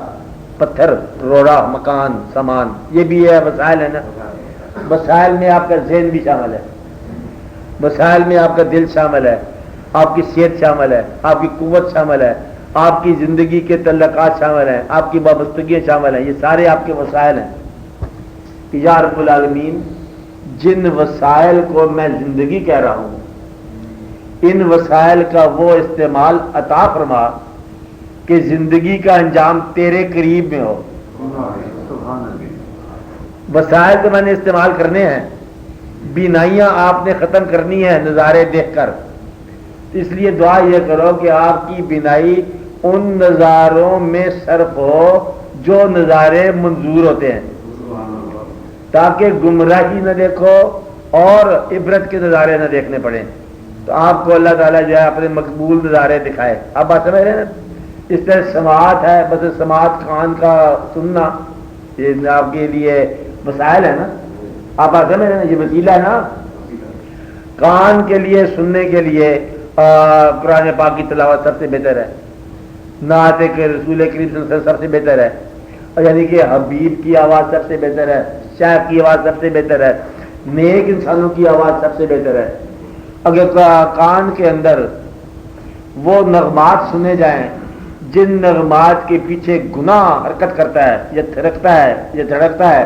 پتھر، روڑا، مکان، سامان، یہ بھی ہے وسائل ہے نا. وسائل میں آپ کا ذہن بھی شامل ہے، وسائل میں آپ کا دل شامل ہے، آپ کی صحت شامل ہے، آپ کی قوت شامل ہے، آپ کی زندگی کے تعلقات شامل ہیں، آپ کی وابستگیاں شامل ہیں. یہ سارے آپ کے وسائل ہیں. یا رب العالمین جن وسائل کو میں زندگی کہہ رہا ہوں ان وسائل کا وہ استعمال عطا فرما کہ زندگی کا انجام تیرے قریب میں ہو. وسائل تو میں نے استعمال کرنے ہیں، بینائیاں آپ نے ختم کرنی ہے نظارے دیکھ کر. اس لیے دعا یہ کرو کہ آپ کی بینائی ان نظاروں میں صرف ہو جو نظارے منظور ہوتے ہیں، تاکہ گمراہی نہ دیکھو اور عبرت کے نظارے نہ دیکھنے پڑیں. تو آپ کو اللہ تعالیٰ جو ہے اپنے مقبول نظارے دکھائے. آپ بات سمجھ رہے ہیں نا. اس طرح سماعت ہے، بس سماعت کان کا سننا یہ آپ کے لیے وسائل ہے نا. آپ بات سمجھ رہے ہیں، یہ وسیلہ ہے نا. کان کے لیے سننے کے لیے قرآن پاک کی تلاوت سب سے بہتر ہے، نعت کے رسول کریم صلی اللہ علیہ وسلم سب سے بہتر ہے، اور یعنی کہ حبیب کی آواز سب سے بہتر ہے، شیخ کی آواز سب سے بہتر ہے، نیک انسانوں کی آواز سب سے بہتر ہے. اگر کان کے اندر وہ نغمات سنے جائیں جن نغمات کے پیچھے گناہ حرکت کرتا ہے یا تھرکتا ہے یا دھڑکتا ہے،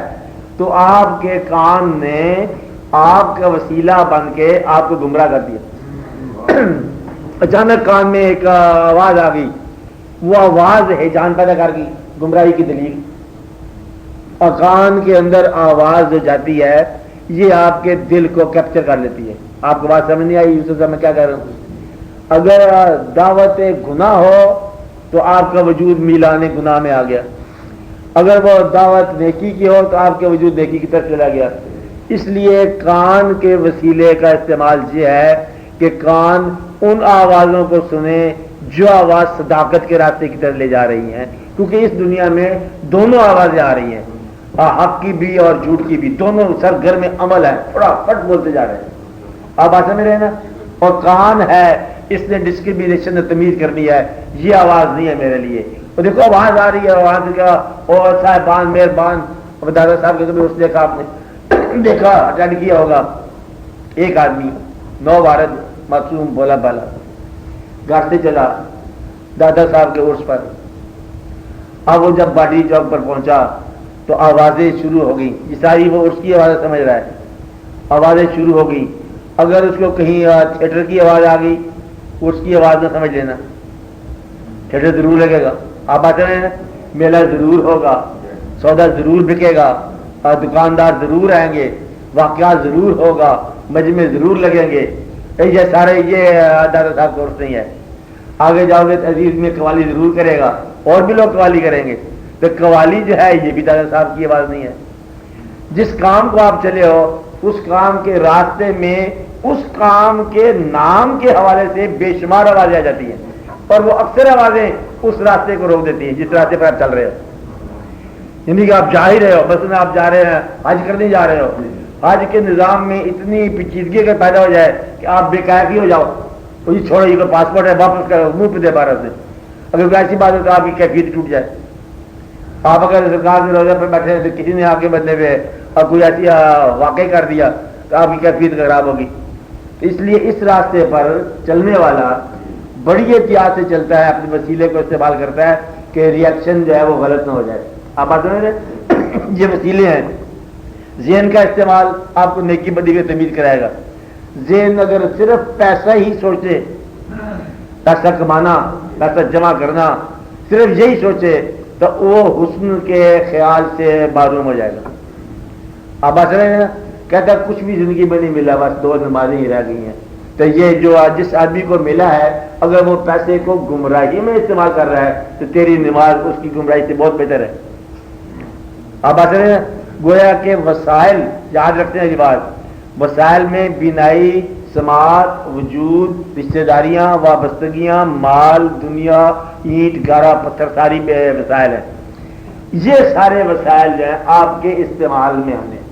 تو آپ کے کان نے آپ کا وسیلہ بن کے آپ کو گمراہ کر دیا. اچانک کان میں ایک آواز آ گئی، وہ آواز ہیجان پیدا کر گئی، گمراہی کی دلیل. اور کان کے اندر آواز جو جاتی ہے یہ آپ کے دل کو کیپچر کر لیتی ہے. آپ کو بات سمجھ نہیں آئی یوسف صاحب میں کیا کہہ رہا ہوں؟ اگر دعوت گناہ ہو تو آپ کا وجود میلان گناہ میں آ گیا، اگر وہ دعوت نیکی کی ہو تو آپ کے وجود نیکی کی طرف چلا گیا. اس لیے کان کے وسیلے کا استعمال یہ ہے کہ کان ان آوازوں کو سنیں جو آواز صداقت کے راستے کی طرف لے جا رہی ہیں، کیونکہ اس دنیا میں دونوں آوازیں آ رہی ہیں، حق کی بھی اور جھوٹ کی بھی، دونوں سرگرم میں عمل ہے، فٹافٹ بولتے جا رہے ہیں. آپ بات سمجھ رہے ہیں نا. اور کان ہے اس نے ڈسکریمنیشن تمیز کرنی ہے، یہ آواز نہیں ہے میرے لیے. اور دیکھو آواز آ رہی ہے، آواز کیا اور صاحبان مہربان دادا صاحب کے کبھی اس دیکھا آپ نے دیکھا اٹینڈ کیا ہوگا، ایک آدمی نو بھارت معصوم بولا بالا گھر سے چلا دادا صاحب کے عرس پر. اب وہ جب باڈی چوک پر پہنچا تو آوازیں شروع ہو گئی، یہ ساری وہ اس کی آوازیں سمجھ رہا ہے، آوازیں شروع ہو گئی. اگر اس کو کہیں تھیٹر کی آواز آ گئی اس کی آواز نہ سمجھ لینا، تھیٹر ضرور لگے گا. آپ آتے ہیں میلہ ضرور ہوگا، سودا ضرور بکے گا، دکاندار ضرور آئیں گے، واقعات ضرور ہوگا، مجمع ضرور لگیں گے. یہ سارے یہ دادا صاحب کورس نہیں ہے. آگے جاؤ گے عزیز میں قوالی ضرور کرے گا، اور بھی لوگ قوالی کریں گے. تو قوالی جو ہے یہ بھی دادا صاحب کی آواز نہیں ہے. جس کام کو آپ چلے ہو اس کام کے راستے میں اس کام کے نام کے حوالے سے بے شمار آوازیں آ جاتی ہیں، اور وہ اکثر آوازیں اس راستے کو روک دیتی ہیں جس راستے پر آپ چل رہے ہو. یعنی کہ آپ جا ہی رہے ہو، بس میں آپ جا رہے ہیں حج کرنے جا رہے ہو، حج کے نظام میں اتنی پیچیدگی کا پیدا ہو جائے کہ آپ بے قیفی ہو جاؤ. یہ چھوڑو، یہ پاسپورٹ ہے واپس کرو، منہ پہ دے بارہ سے. اگر کوئی ایسی بات ہو تو آپ کی کیفیت ٹوٹ جائے. آپ اگر سرکار کے روزے پہ بیٹھے ہیں تو کسی نے آ کے بدلے ہوئے اور کوئی ایسی واقع کر دیا تو آپ کی کیفیت خراب ہوگی. اس لیے اس راستے پر چلنے والا بڑی احتیاط سے چلتا ہے، اپنے وسیلے کو استعمال کرتا ہے کہ ری ایکشن جو ہے وہ غلط نہ ہو جائے. آپ بات سمجھ رہے؟ یہ وسیلے ہیں. ذہن کا استعمال آپ کو نیکی بدی کی تمیز کرائے گا. ذہن اگر صرف پیسہ ہی سوچے، پیسہ کمانا، پیسہ جمع کرنا، صرف یہی سوچے تو وہ حسن کے خیال سے معروم ہو جائے گا. آپ بات سمجھ رہے ہیں؟ کہتا ہے کچھ بھی زندگی میں نہیں ملا، بس 2 نمازیں ہی رہ گئی ہیں. تو یہ جو جس آدمی کو ملا ہے اگر وہ پیسے کو گمراہی میں استعمال کر رہا ہے تو تیری نماز اس کی گمراہی سے بہت بہتر ہے. آپ بات رہے ہیں؟ گویا کہ وسائل یاد رکھتے ہیں. بات وسائل میں بینائی، سماعت، وجود، رشتہ داریاں، وابستگیاں، مال، دنیا، اینٹ گارا پتھر، ساری وسائل ہیں. یہ سارے وسائل جو ہیں آپ کے استعمال میں آنے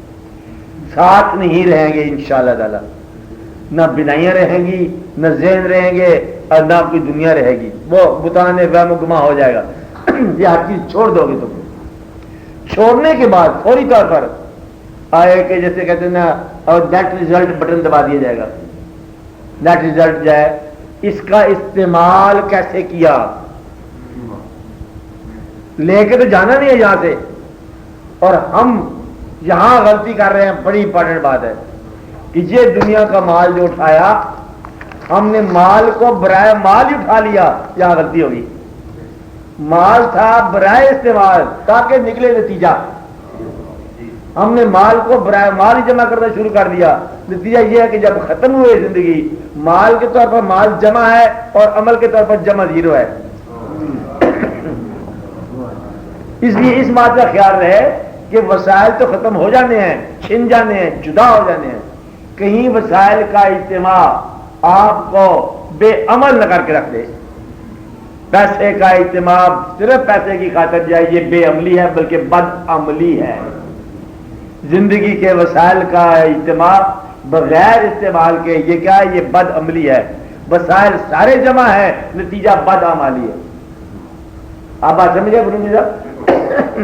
ساتھ نہیں رہیں گے انشاءاللہ تعالی. نہ بنائیاں رہیں گی، نہ ذہن رہیں گے، اور نہ کوئی دنیا رہے گی. وہ بتانے وہم و گما ہو جائے گا. یہ ہر چیز چھوڑ دو گے. تم چھوڑنے کے بعد فوری طور پر آئے کہ جیسے کہتے ہیں نا اور نیٹ ریزلٹ بٹن دبا دیا جائے گا. نیٹ ریزلٹ جو ہے اس کا استعمال کیسے کیا، لے کے تو جانا نہیں ہے یہاں سے. اور ہم یہاں غلطی کر رہے ہیں. بڑی امپورٹنٹ بات ہے کہ یہ دنیا کا مال جو اٹھایا ہم نے مال کو برائے مال ہی اٹھا لیا. یہاں غلطی ہوگی. مال تھا برائے استعمال تاکہ نکلے نتیجہ. ہم نے مال کو برائے مال ہی جمع کرنا شروع کر دیا. نتیجہ یہ ہے کہ جب ختم ہوئے زندگی، مال کے طور پر مال جمع ہے اور عمل کے طور پر جمع 0 ہے. اس لیے اس بات کا خیال رہے کہ وسائل تو ختم ہو جانے ہیں، چھن جانے ہیں، جدا ہو جانے ہیں. کہیں وسائل کا اجتماع آپ کو بے عمل نہ کر کے رکھ دے. پیسے کا اجتماع صرف پیسے کی خاطر جائے، یہ بے عملی ہے بلکہ بد عملی ہے. زندگی کے وسائل کا اجتماع بغیر استعمال کے یہ کیا ہے؟ یہ بد عملی ہے. وسائل سارے جمع ہے، نتیجہ بد عملی ہے. آپ بات سمجھے بنو صاحب؟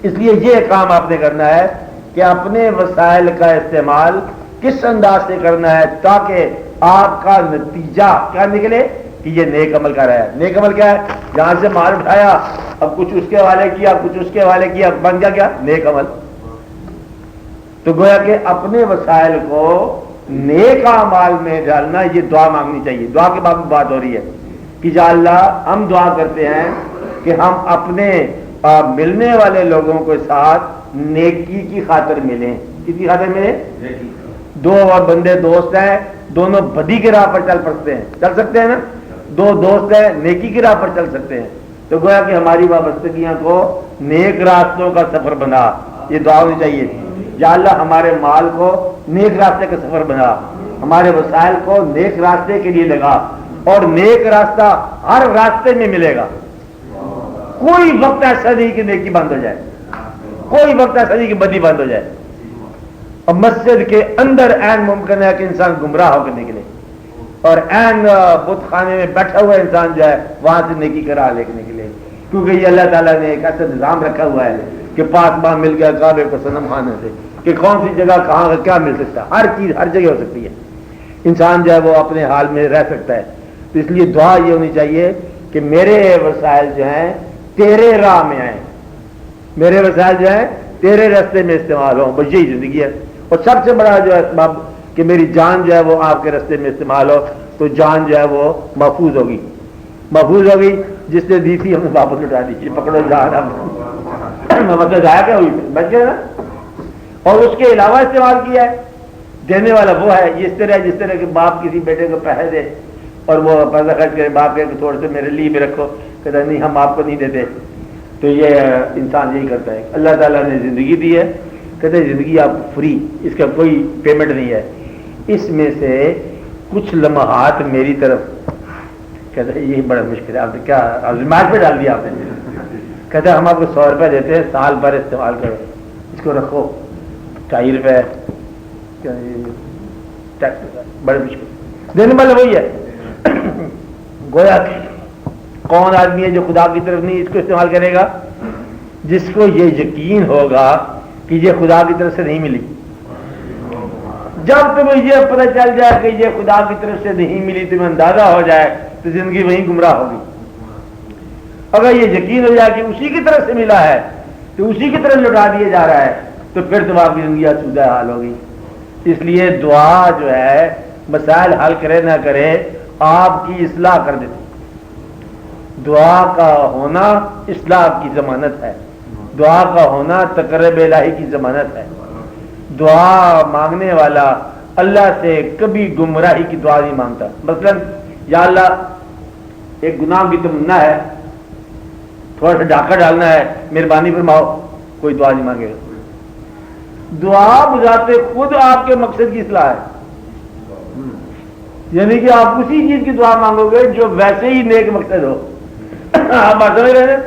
اس لیے یہ کام آپ نے کرنا ہے کہ اپنے وسائل کا استعمال کس انداز سے کرنا ہے تاکہ آپ کا نتیجہ کیا نکلے کہ یہ نیک عمل کر رہا ہے. نیک عمل کیا ہے؟ جہاں سے مال اٹھایا اب کچھ اس کے حوالے کیا، کچھ اس کے حوالے کیا، بن گیا کیا؟ نیک عمل. تو گویا کہ اپنے وسائل کو نیک اعمال میں ڈالنا، یہ دعا مانگنی چاہیے. دعا کے بعد بات ہو رہی ہے کہ یا اللہ ہم دعا کرتے ہیں کہ ہم اپنے ملنے والے لوگوں کے ساتھ نیکی کی خاطر ملیں. کس کی خاطر ملیں؟ 2 اور بندے دوست ہیں، دونوں بدی کی راہ پر چل سکتے ہیں نا. 2 دوست ہیں، نیکی کی راہ پر چل سکتے ہیں. تو گویا کہ ہماری وابستگیاں کو نیک راستوں کا سفر بنا. یہ دعا ہونی چاہیے. یا اللہ ہمارے مال کو نیک راستے کا سفر بنا، ہمارے وسائل کو نیک راستے کے لیے لگا. اور نیک راستہ ہر راستے میں ملے گا. کوئی وقت ایسا نہیں کہ نیکی بند ہو جائے، کوئی وقت ایسا نہیں کہ بدی بند ہو جائے. اور مسجد کے اندر عین ممکن ہے کہ انسان گمراہ ہو کے نکلے، اور عین بت خانے میں بیٹھا ہوا انسان جو ہے وہاں سے نیکی کرا لے کے نکلے. کیونکہ یہ اللہ تعالیٰ نے ایک ایسا نظام رکھا ہوا ہے کہ پاس ماں مل گیا کعبے کو صنم خانے سے، کہ کون سی جگہ کہاں کا کیا مل سکتا ہے. ہر چیز ہر جگہ ہو سکتی ہے. انسان جو ہے وہ اپنے حال میں رہ سکتا ہے. تو اس لیے دعا یہ ہونی چاہیے کہ میرے وسائل جو ہیں تیرے راہ میں آئیں، میرے وسائل جو ہیں تیرے راستے میں استعمال ہوں، بس یہی زندگی ہے۔ اور سب سے بڑا جو ہے اسباب کہ میری جان جو ہے وہ آپ کے راستے میں استعمال ہو، تو جان جو ہے وہ محفوظ ہوگی، محفوظ ہوگی۔ جس نے دی تھی ہم نے واپس لٹا دی، پکڑو جان، اب مطلب ضائع کیا ہوئی، بچ گئے نا۔ اور اس کے علاوہ استعمال کیا ہے، دینے والا وہ ہے، اس طرح کہ باپ کسی بیٹے کو پیسے دے اور وہ پیسہ خرچ کرے، باپ کہ تھوڑے سے میرے لیے بھی رکھو، کہتا نہیں ہم آپ کو نہیں دیتے، تو یہ انسان یہی کرتا ہے۔ اللہ تعالیٰ نے زندگی دی ہے، کہتے ہیں زندگی آپ فری، اس کا کوئی پیمنٹ نہیں ہے، اس میں سے کچھ لمحات میری طرف، کہتے ہیں یہی بڑا مشکل ہے، آپ نے کیا آزمائش پہ ڈال دیا آپ نے۔ کہتے ہیں ہم آپ کو 100 روپے دیتے ہیں، سال بھر استعمال کرو، اس کو رکھو، 2.5 روپے بڑے مشکل دینے والا وہی ہے۔ گویا کہ کون آدمی ہے جو خدا کی طرف نہیں اس کو استعمال کرے گا؟ جس کو یہ یقین ہوگا کہ یہ خدا کی طرف سے نہیں ملی۔ جب تمہیں یہ پتہ چل جائے کہ یہ خدا کی طرف سے نہیں ملی، تمہیں اندازہ ہو جائے تو زندگی وہیں گمراہ ہوگی۔ اگر یہ یقین ہو جائے کہ اسی کی طرف سے ملا ہے تو اسی کی طرف لوٹا دیا جا رہا ہے، تو پھر تو آپ کی زندگی آسودہ حال ہوگی۔ اس لیے دعا جو ہے مسائل حل کرے نہ کرے، آپ کی اصلاح کر دیتی۔ دعا کا ہونا اصلاح کی ضمانت ہے، دعا کا ہونا تقرب الہی کی ضمانت ہے۔ دعا مانگنے والا اللہ سے کبھی گمراہی کی دعا نہیں مانگتا۔ مثلا یا اللہ ایک گناہ کی تمنا ہے، تھوڑا سا ڈاکہ ڈالنا ہے، مہربانی فرماؤ، کوئی دعا نہیں مانگے گا۔ دعا بذات خود آپ کے مقصد کی اصلاح ہے، یعنی کہ آپ اسی چیز کی دعا مانگو گے جو ویسے ہی نیک مقصد ہو۔ آپ بات سمجھ رہے ہیں؟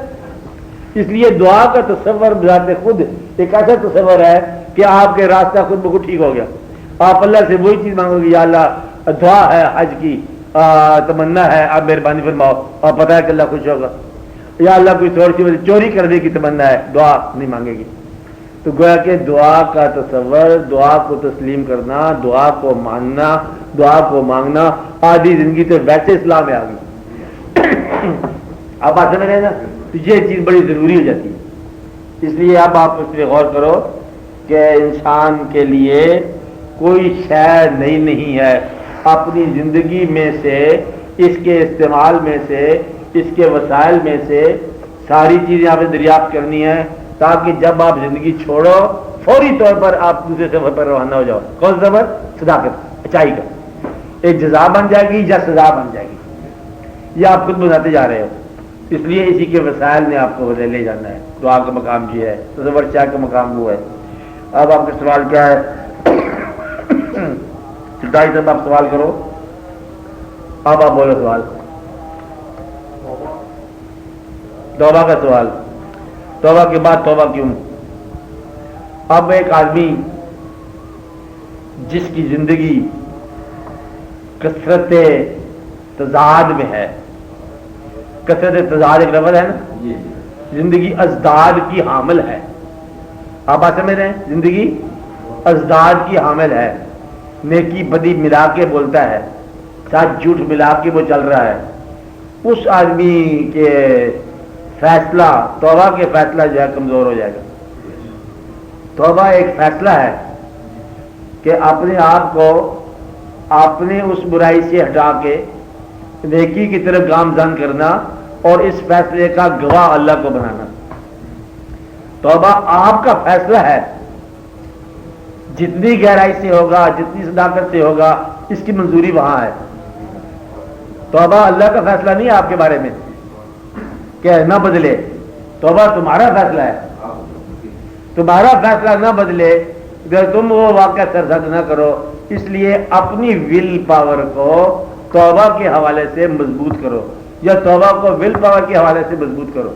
اس لیے دعا کا تصور بذات خود ایک ایسا تصور ہے کہ آپ کے راستہ خود بخود ٹھیک ہو گیا۔ آپ اللہ سے وہی چیز مانگو گے، یا اللہ دعا ہے حج کی تمنا ہے، آپ مہربانی فرماؤ، اور پتہ ہے کہ اللہ خوش ہوگا۔ یا اللہ کوئی تھوڑی سی چوری کرنے کی تمنا ہے، دعا نہیں مانگے گی۔ تو گویا کہ دعا کا تصور، دعا کو تسلیم کرنا، دعا کو ماننا، دعا کو مانگنا، آدھی زندگی تو ویسے اسلام میں آ گئی۔ آپ بات سمجھ رہے ہیں نا؟ تو یہ چیز بڑی ضروری ہو جاتی ہے۔ اس لیے اب آپ اس پہ غور کرو کہ انسان کے لیے کوئی شے نئی نہیں ہے، اپنی زندگی میں سے، اس کے استعمال میں سے، اس کے وسائل میں سے ساری چیزیں آپ نے دریافت کرنی ہے، تاکہ جب آپ زندگی چھوڑو فوری طور پر آپ دوسرے سفر پر روانہ ہو جاؤ۔ کون سا سفر؟ صداقت، اچائی کا۔ ایک جزا بن جائے گی یا سزا بن جائے گی، یہ آپ خود بناتے جا رہے ہو۔ اس لیے اسی کے وسائل نے آپ کو لے جانا ہے۔ دعا کا مقام یہ ہے، تصور چاہ کا مقام وہ ہے۔ اب آپ کا سوال کیا ہے؟ چٹائی صاحب آپ سوال کرو، اب آپ بولو سوال۔ توبہ کا سوال، توبہ کے بعد توبہ کیوں؟ اب ایک آدمی جس کی زندگی کثرت تضاد میں ہے، کثرت تضاد ایک لفظ ہے نا، زندگی ازداد کی حامل ہے۔ آپ بات سمجھ رہے ہیں؟ زندگی ازداد کی حامل ہے، نیکی بدی ملا کے بولتا ہے، سچ جھوٹ ملا کے وہ چل رہا ہے۔ اس آدمی کے فیصلہ، توبہ کے فیصلہ جو ہے کمزور ہو جائے گا۔ توبہ ایک فیصلہ ہے کہ اپنے آپ کو اپنے اس برائی سے ہٹا کے نیکی کی طرف گامزن کرنا اور اس فیصلے کا گواہ اللہ کو بنانا۔ توبہ آپ کا فیصلہ ہے، جتنی گہرائی سے ہوگا، جتنی صداقت سے ہوگا، اس کی منظوری وہاں ہے۔ توبہ اللہ کا فیصلہ نہیں ہے آپ کے بارے میں کہ نہ بدلے، توبہ تمہارا فیصلہ ہے، تمہارا فیصلہ نہ بدلے، اگر تم وہ واقعہ سرزد نہ کرو، اس لیے اپنی ول پاور کو توبہ کے حوالے سے مضبوط کرو، یا توبہ کو ول پاور کے حوالے سے مضبوط کرو۔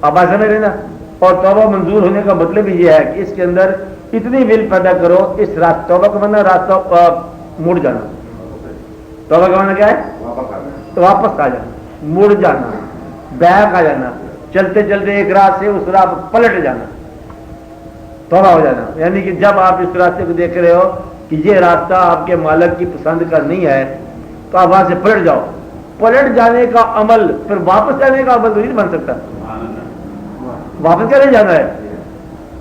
اب ایسا نہیں رہنا۔ اور توبہ منظور ہونے کا مطلب یہ ہے کہ اس کے اندر اتنی ول پیدا کرو، اس راستہ، توبہ کا مطلب راستہ مڑ جانا، توبہ کا مطلب کیا ہے؟ واپس آ جانا، مڑ جانا، بیک آ جانا، چلتے چلتے ایک راہ سے اس راہ پر پلٹ جانا، توبہ ہو جانا۔ یعنی کہ جب آپ اس راستے کو دیکھ رہے ہو کہ یہ راستہ آپ کے مالک کی پسند کا نہیں ہے، تو آپ وہاں سے پلٹ جاؤ۔ پلٹ جانے کا عمل پھر واپس جانے کا عمل تو نہیں بن سکتا، واپس چلے جانا ہے.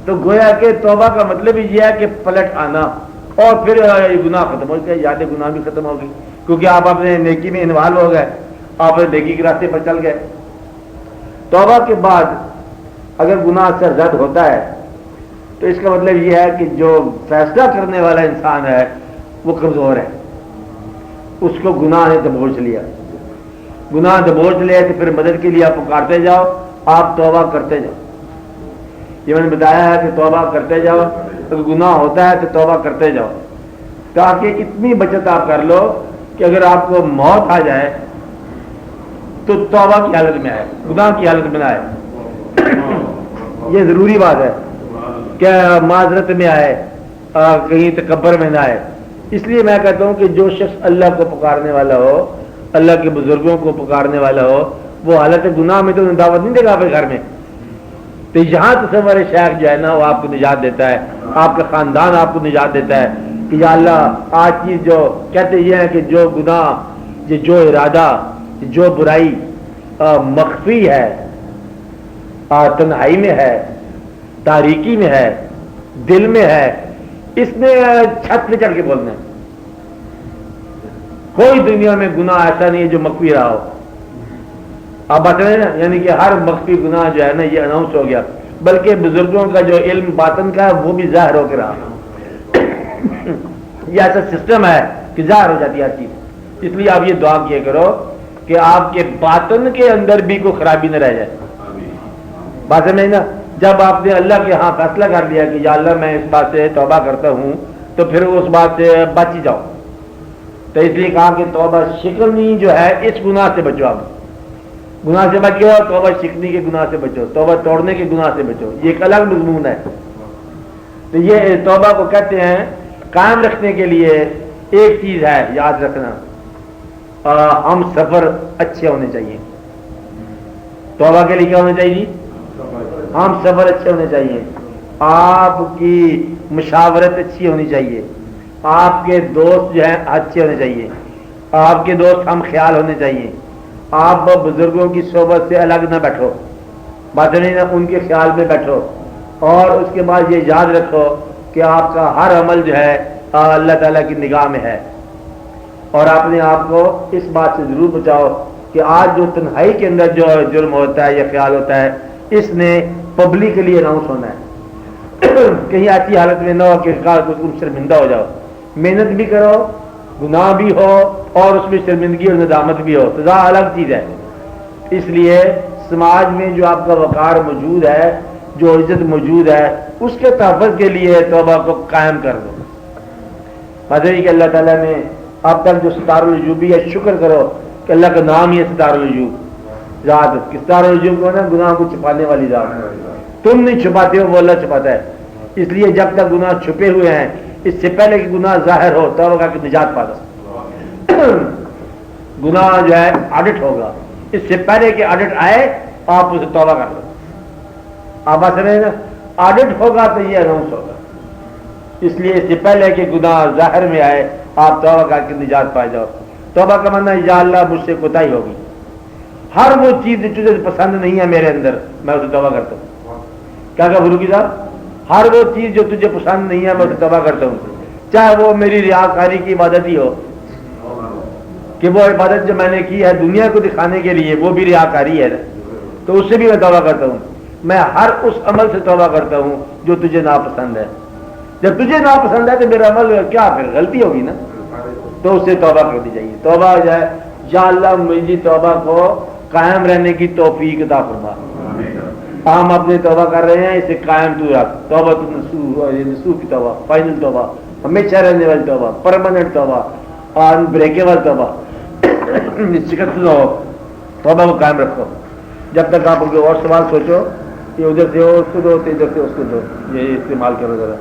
تو گویا کہ توبہ کا مطلب ہی یہ ہے کہ پلٹ آنا اور پھر گناہ ختم ہو گئے, یاد گناہ بھی ختم ہو گئی, کیونکہ آپ اپنے نیکی میں انوالو ہو گئے, آپ نیکی کے راستے پر چل گئے. توبہ کے بعد اگر گناہ سے رد ہوتا ہے تو اس کا مطلب یہ ہے کہ جو فیصلہ کرنے والا انسان ہے وہ کمزور ہے, اس کو گناہ نے دبوچ لیا. گناہ دبوچ لیا تو پھر مدد کے لیے آپ پکارتے جاؤ, آپ توبہ کرتے جاؤ. یہ میں نے بتایا ہے کہ توبہ کرتے جاؤ, اگر گناہ ہوتا ہے تو توبہ کرتے جاؤ, تاکہ اتنی بچت آپ کر لو کہ اگر آپ کو موت آ جائے تو توبہ کی حالت میں آئے, گناہ کی حالت میں نہ آئے. یہ ضروری بات ہے کہ معذرت میں آئے, کہیں تکبر میں نہ آئے. اس لیے میں کہتا ہوں کہ جو شخص اللہ کو پکارنے والا ہو, اللہ کے بزرگوں کو پکارنے والا ہو, وہ حالت گناہ میں تو دعوت نہیں دے گا اپنے گھر میں. تو یہاں تصور شیخ جو ہے نا وہ آپ کو نجات دیتا ہے, آپ کا خاندان آپ کو نجات دیتا ہے کہ یا اللہ آج چیز جو کہتے یہ ہے کہ جو گناہ, جو ارادہ, جو برائی مخفی ہے, تنہائی میں ہے, تاریکی میں ہے, دل میں ہے, اس نے چھت پہ چڑھ کے بولنا ہے. کوئی دنیا میں گناہ ایسا نہیں ہے جو مخفی رہا ہو. آپ بات رہے نا, یعنی کہ ہر مخفی گناہ جو ہے نا یہ اناؤنس ہو گیا, بلکہ بزرگوں کا جو علم باطن کا ہے وہ بھی ظاہر ہو کے رہا. یہ ایسا سسٹم ہے کہ ظاہر ہو جاتی ہے ہر چیز. اس لیے آپ یہ دعا کیا کرو کہ آپ کے باطن کے اندر بھی کوئی خرابی نہ رہ جائے. بات نہیں نا, جب آپ نے اللہ کے ہاں فیصلہ کر لیا کہ یا اللہ میں اس بات سے توبہ کرتا ہوں, تو پھر اس بات سے بچ ہی جاؤ. تو اس لیے کہا کہ توبہ شکنی جو ہے اس گناہ سے بچو. آپ گناہ سے بچو, توبہ شکنی کے گناہ سے بچو, توبہ توڑنے کے گناہ سے بچو. یہ ایک الگ مضمون ہے. تو یہ توبہ کو کہتے ہیں قائم رکھنے کے لیے ایک چیز ہے یاد رکھنا, ہم سفر اچھے ہونے چاہیے. توبہ کے لیے کیا ہونا چاہیے؟ ہم سفر اچھے ہونے چاہیے. آپ کی مشاورت اچھی ہونی چاہیے, آپ کے دوست جو ہیں اچھے ہونے چاہیے, آپ کے دوست ہم خیال ہونے چاہیے. آپ بزرگوں کی صحبت سے الگ نہ بیٹھو, بات نہیں نا, ان کے خیال میں بیٹھو. اور اس کے بعد یہ یاد رکھو کہ آپ کا ہر عمل جو ہے اللہ تعالیٰ کی نگاہ میں ہے. اور اپنے آپ کو اس بات سے ضرور بچاؤ کہ آج جو تنہائی کے اندر جو جرم ہوتا ہے یا خیال ہوتا ہے, اس نے پبلک کے لیے اناؤنس ہونا ہے. کہیں ایسی حالت میں نہ ہو کہ تم شرمندہ ہو جاؤ. محنت بھی کرو, گناہ بھی ہو, اور اس میں شرمندگی اور ندامت بھی ہو, تو الگ چیز ہے. اس لیے سماج میں جو آپ کا وقار موجود ہے, جو عزت موجود ہے, اس کے تحفظ کے لیے توبہ کو قائم کر دو. مدری کہ اللہ تعالیٰ نے اب تک جو ستار الوجوبی ہے, شکر کرو کہ اللہ کا نام ہی ہے ستار الوجوب ذات. ستار الوجوب کو نا گناہ کو چھپانے والی ذات. تم نہیں چھپاتے ہو, وہ اللہ چھپاتا ہے. اس لیے جب تک گناہ چھپے ہوئے ہیں, اس سے پہلے کہ گناہ ظاہر ہو توبہ کا کہ نجات پا دو. گناہ جو ہے آڈٹ ہوگا, اس سے پہلے کہ آڈٹ آئے آپ اسے توبہ کر لو. آپ بات سمجھیں نا, آڈٹ ہوگا تو یہ اناؤنس ہوگا. اس لیے اس سے پہلے کہ گناہ ظاہر میں آئے آپ توبہ کر کے نجات پا جاؤ. توبہ کا معنی یا اللہ مجھ سے کوتاہی ہوگی, ہر وہ چیز جو تجھے پسند نہیں ہے میرے اندر میں اسے توبہ کرتا ہوں. کیا کہا فروغی صاحب؟ ہر وہ چیز جو تجھے پسند نہیں ہے میں اسے توبہ کرتا ہوں, چاہے وہ میری ریاکاری کی عبادت ہی ہو, کہ وہ عبادت جو میں نے کی ہے دنیا کو دکھانے کے لیے وہ بھی ریاکاری ہے, تو اس سے بھی میں توبہ کرتا ہوں. میں ہر اس عمل سے توبہ کرتا ہوں جو تجھے ناپسند ہے. جب تجھے ناپسند ہے تو میرا عمل کیا پھر غلطی ہوگی نا, تو اس سے توبہ کرنی چاہیے. توبہ ہو جائے, یا اللہ میری توبہ کو قائم رہنے کی توفیق عطا فرما. ہم اپنے توبہ کر رہے ہیں, اسے قائم تو رکھ. توبہ نصوح کی توبہ, فائنل توبہ, ہمیشہ رہنے والی توبہ, پرماننٹ توبہ, اور بریکیبل توبہ, شکست نہ ہو. توبہ کو قائم رکھو. جب تک آپ کوئی اور سوال سوچو, یہ ادھر سے ہو اس کو دو, ادھر سے اس کو دو, یہ استعمال کرو ذرا.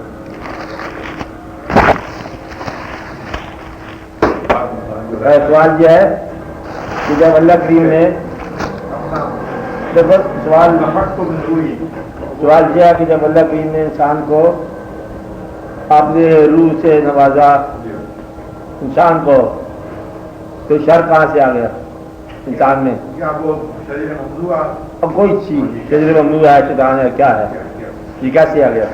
سوال یہ ہے کہ جب اللہ کریم نے سوال یہ ہے کہ جب اللہ کریم نے انسان کو اپنے روح سے نوازا انسان کو, تو شر کہاں سے آ گیا انسان میں؟ اب کوئی چیز شجر ممنوع ہے، شیطان ہے، کیا ہے، یہ کیسے آ گیا؟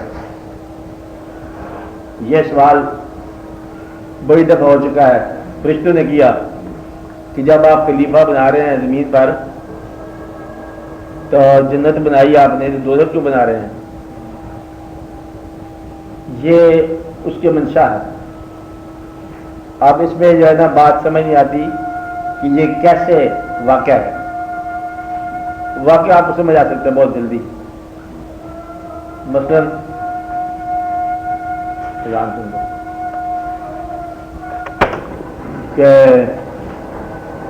یہ سوال بڑی دفعہ ہو چکا ہے، فرشتوں نے کیا کہ جب آپ خلیفہ بنا رہے ہیں زمین پر تو جنت بنائی آپ نے، دوزخ کیوں بنا رہے ہیں؟ یہ اس کے منشا ہے۔ آپ اس میں جو ہے نا بات سمجھ نہیں آتی کہ یہ کیسے واقع ہے۔ واقعہ آپ کو سمجھ آ سکتا ہے بہت جلدی۔ مثلاً کہ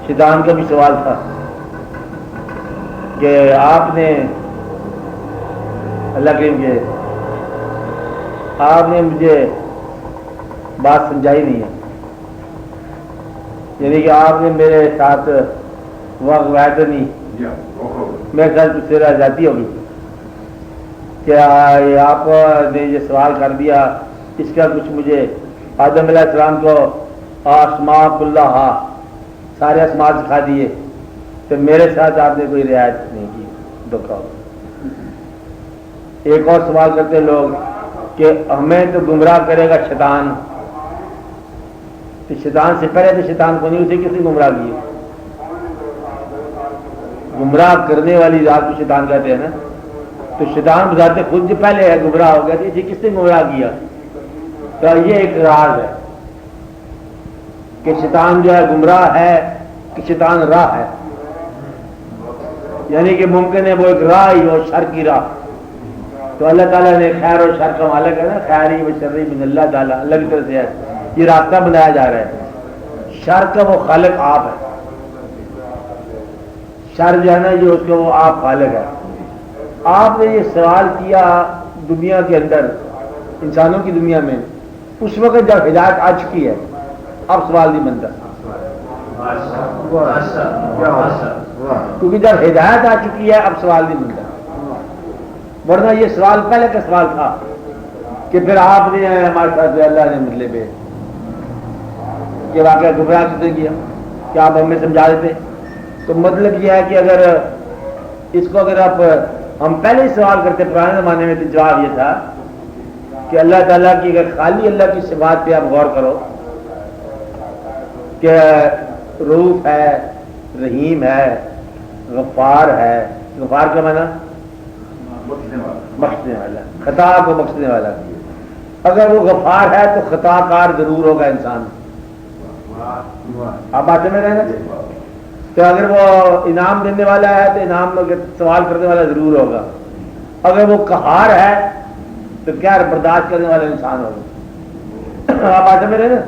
شیطان کا بھی سوال تھا کہ آپ نے اللہ کریم کے آپ نے مجھے بات سمجھائی نہیں ہے، یعنی کہ آپ نے میرے ساتھ وقت وعدہ نہیں، میرے ساتھ کچھ رہ جاتی ہوگی کہ آپ نے یہ سوال کر دیا، اس کا کچھ مجھے آدم علیہ السلام کو آسماء کلھا سارے آسماء سکھا دیے تو میرے ساتھ آپ نے کوئی رعایت نہیں کی، دھوکا ہو۔ ایک اور سوال کرتے لوگ کہ ہمیں تو گمراہ کرے گا شیطان، تو شیطان سے پہلے تو شیطان کو نہیں، اسے کس نے گمراہ کیا؟ گمراہ کرنے والی ذات کو شیطان کہتے ہیں نا، تو شیطان بذات خود جو پہلے ہے گمراہ ہو گیا، تو اسے کس نے گمراہ کیا؟ تو یہ ایک راز ہے کہ شیطان جو ہے گمراہ ہے کہ شیطان راہ ہے، یعنی کہ ممکن ہے وہ ایک راہ ہی ہو، شر کی راہ۔ تو اللہ تعالیٰ نے خیر اور شر کا مالک ہے نا، خیری و شرری من اللہ تعالیٰ، اللہ کی طرف سے ہے، یہ راستہ بنایا جا رہا ہے۔ شر کا وہ خالق آپ ہے، شر جو ہے نا یہ اس کا وہ آپ خالق ہے۔ آپ نے یہ سوال کیا دنیا کے اندر، انسانوں کی دنیا میں، اس وقت جب ہدایت آ چکی ہے، اب سوال نہیں بنتا، کیونکہ جب ہدایت آ چکی ہے اب سوال نہیں بنتا۔ ورنہ یہ سوال پہلے کا سوال تھا کہ پھر آپ نے ہمارے ساتھ اللہ نے مطلب کہ واقعہ گمراہ کس نے کیا، کیا آپ ہمیں سمجھا دیتے؟ تو مطلب یہ ہے کہ اگر اس کو اگر آپ ہم پہلے ہی سوال کرتے پرانے زمانے میں، تو جواب یہ تھا کہ اللہ تعالیٰ کی اگر خالی اللہ کی صفات پہ آپ غور کرو کہ رؤوف ہے، رحیم ہے، غفار ہے، غفار کا معنی بخشنے والا، خطا کو بخشنے والا۔ اگر وہ غفار ہے تو خطا کار ضرور ہوگا انسان، آپ باتیں میں رہنا۔ تو اگر وہ انعام دینے والا ہے تو انعام سوال کرنے والا ضرور ہوگا، اگر وہ قہار ہے تو کیا برداشت کرنے والا انسان ہوگا، آپ باتیں میں رہنا۔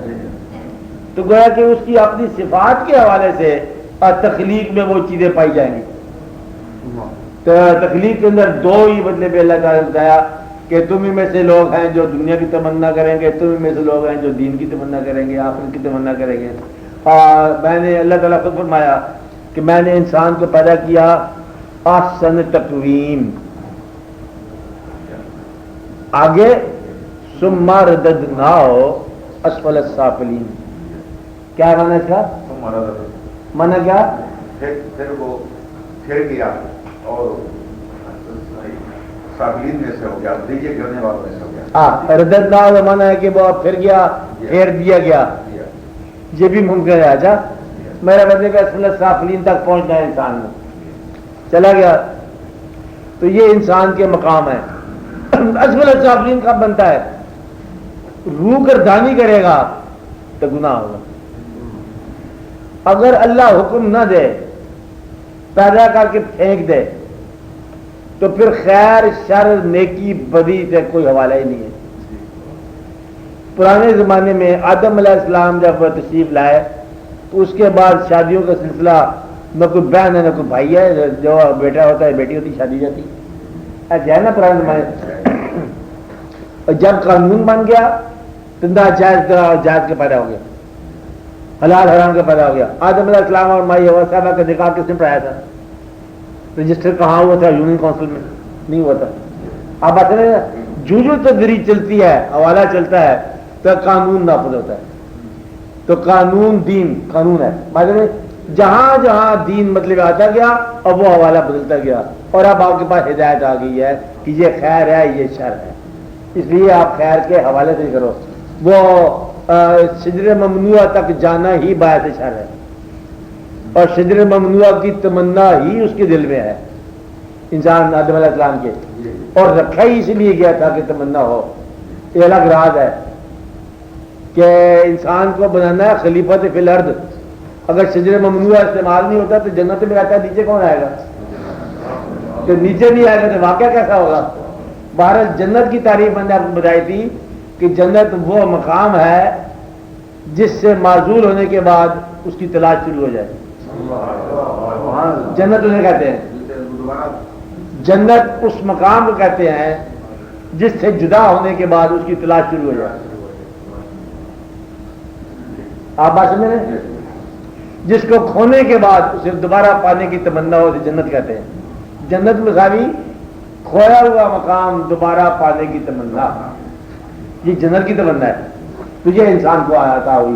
تو گویا کہ اس کی اپنی صفات کے حوالے سے تخلیق میں وہ چیزیں پائی جائیں گی۔ تو تخلیق کے اندر دو ہی مطلب اللہ تعالیٰ نے بتایا کہ تم ہی میں سے لوگ ہیں جو دنیا کی تمنا کریں گے، تم ہی میں سے لوگ ہیں جو دین کی تمنا کریں گے، آخرت کی تمنا کریں گے۔ میں نے اللہ تعالیٰ خود فرمایا کہ میں نے انسان کو پیدا کیا احسن تقویم، آگے ثم رددناہ اسفل السافلین، کیا مانا اس کا؟ مانا کیا؟ پھر وہ پھر گیا اور سافلین میں سے ہو گیا، دیکھیے گرنے والوں میں سے ہو گیا۔ ہاں، رددناہ کا مانا ہے کہ وہ پھر گیا، پھیر دیا گیا، یہ بھی ممکن ہے۔ اچھا، میرا مطلب اسفل السافلین تک پہنچنا ہے انسان میں، چلا گیا تو یہ انسان کے مقام ہے۔ اسفل السافلین کب بنتا ہے؟ روح گردانی کرے گا تو گناہ ہوگا۔ اگر اللہ حکم نہ دے، پیدا کر کے پھینک دے، تو پھر خیر شر نیکی بدی سے کوئی حوالہ ہی نہیں ہے۔ پرانے زمانے میں آدم علیہ السلام جب تشریف لائے تو اس کے بعد شادیوں کا سلسلہ، نہ کوئی بہن ہے نہ کوئی بھائی ہے، جو بیٹا ہوتا ہے بیٹی ہوتی، شادی جاتی ایسے ہے نا پرانے زمانے۔ اور جب قانون بن گیا تو ناجائز کے پیدا ہو گیا، حلال حرام کے پیدا ہو گیا۔ آدم علیہ السلام اور مائی حوا صاحبہ کا نکاح کس نے پڑھایا تھا؟ رجسٹر کہاں ہوا تھا؟ یونین کونسل میں نہیں ہوا تھا۔ آپ بات کریں جو تدریج چلتی ہے، حوالہ چلتا ہے تو قانون نافذ ہوتا ہے۔ تو قانون دین قانون ہے، جہاں جہاں دین مطلب آتا گیا اور وہ حوالہ بدلتا گیا، اور اب آپ کے پاس ہدایت آ گئی ہے کہ یہ خیر ہے یہ شر ہے، اس لیے آپ خیر کے حوالے سے کرو۔ وہ شجر ممنوعہ تک جانا ہی باعث شر ہے، اور شجر ممنوعہ کی تمنا ہی اس کے دل میں ہے انسان آدم علیہ السلام کے، اور رکھا ہی اس لیے گیا تھا کہ تمنا ہو۔ یہ الگ راز ہے کہ انسان کو بنانا ہے خلیفۃ فی الارض۔ اگر شجر ممنوعہ استعمال نہیں ہوتا تو جنت میں رہتا ہے، نیچے کون آئے گا؟ تو نیچے نہیں آئے گا تو واقعہ کیسا ہوگا؟ بہرحال جنت کی تعریف میں نے آپ کو بتائی تھی کہ جنت وہ مقام ہے جس سے معزول ہونے کے بعد اس کی تلاش شروع ہو جائے۔ جنت انہیں کہتے ہیں، جنت اس مقام کو کہتے ہیں جس سے جدا ہونے کے بعد اس کی تلاش شروع ہو جائے۔ آپ بات سمجھ رہے ہیں؟ جس کو کھونے کے بعد اسے دوبارہ پانے کی تمنا ہو اسے جنت کہتے ہیں۔ جنت مساوی کھویا ہوا مقام دوبارہ پانے کی تمنا، یہ جنت کی تمنا ہے۔ تو یہ انسان کو آتا ہوئی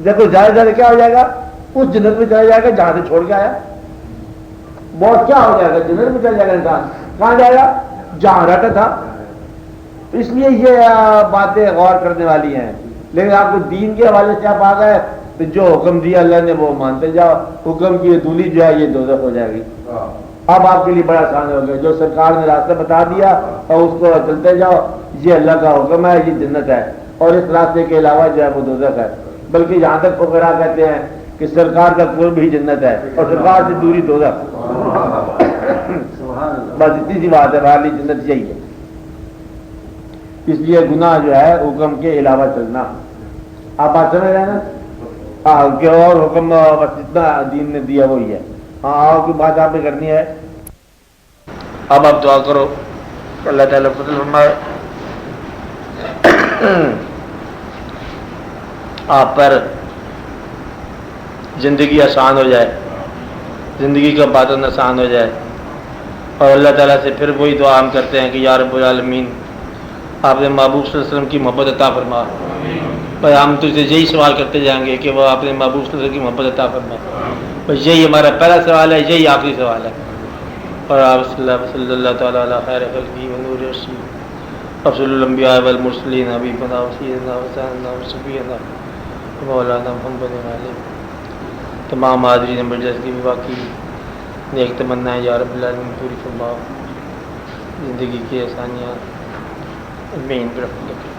دیکھو زیادہ زیادہ کیا ہو جائے گا؟ اس جنت میں چلا جائے گا جہاں سے چھوڑ کے آیا۔ بہت کیا ہو جائے گا؟ جنت میں چلا جائے گا انسان، کہاں جائے گا؟ جہاں رہتا تھا۔ اس لیے یہ باتیں غور کرنے والی ہیں، لیکن آپ کو دین کے حوالے سے آپ آ گئے تو جو حکم دیا اللہ نے وہ مانتے جاؤ، حکم کی دولی جو ہے یہ دوزخ ہو جائے گی۔ اب آپ کے لیے بڑا آسان ہو گیا، جو سرکار نے راستہ بتا دیا اور اس کو چلتے جاؤ، یہ اللہ کا حکم ہے، یہ جنت ہے، اور اس راستے کے علاوہ جو ہے وہ دوزخ ہے۔ بلکہ یہاں تک فقراء کہتے ہیں کہ سرکار کا قرب بھی جنت ہے اور سرکار سے دوری دوزخ۔ بس اتنی سی بات ہے، باہرلی جنت یہی ہے۔ اس لیے گناہ جو ہے حکم کے علاوہ چلنا۔ آپ بات سمجھ رہے ہیں نا؟ ہاں کہ اور حکم بس جتنا دین نے دیا وہی ہے۔ ہاں آؤ کی بات آپ نے کرنی ہے۔ اب آپ دعا کرو اللہ تعالیٰ فضل فرمائے آپ پر زندگی آسان ہو جائے، زندگی کا پاتن آسان ہو جائے، اور اللہ تعالیٰ سے پھر وہی دعا ہم کرتے ہیں کہ یا رب العالمین آپ نے محبوب صلی اللہ علیہ وسلم کی محبت عطا فرما۔ بھائی ہم تجھ سے یہی سوال کرتے جائیں گے کہ وہ آپ نے محبوب صلی اللہ علیہ وسلم کی محبت عطا فرما۔ بس یہی ہمارا پہلا سوال ہے، یہی آخری سوال ہے۔ اور آپ صلی اللہ تعالیٰ علیہ خیر خلقہ و نور رسول افضل الانبیاء والمرسلین حبیبنا و سیدنا و سیدنا و شفیعنا مولانا محمد علیہ تمام حاضرین مجلس کی بھی باقی نیک تمنا ہے یا رب العالمین پوری فرماؤ، زندگی کی آسانیاں امین برحمتک۔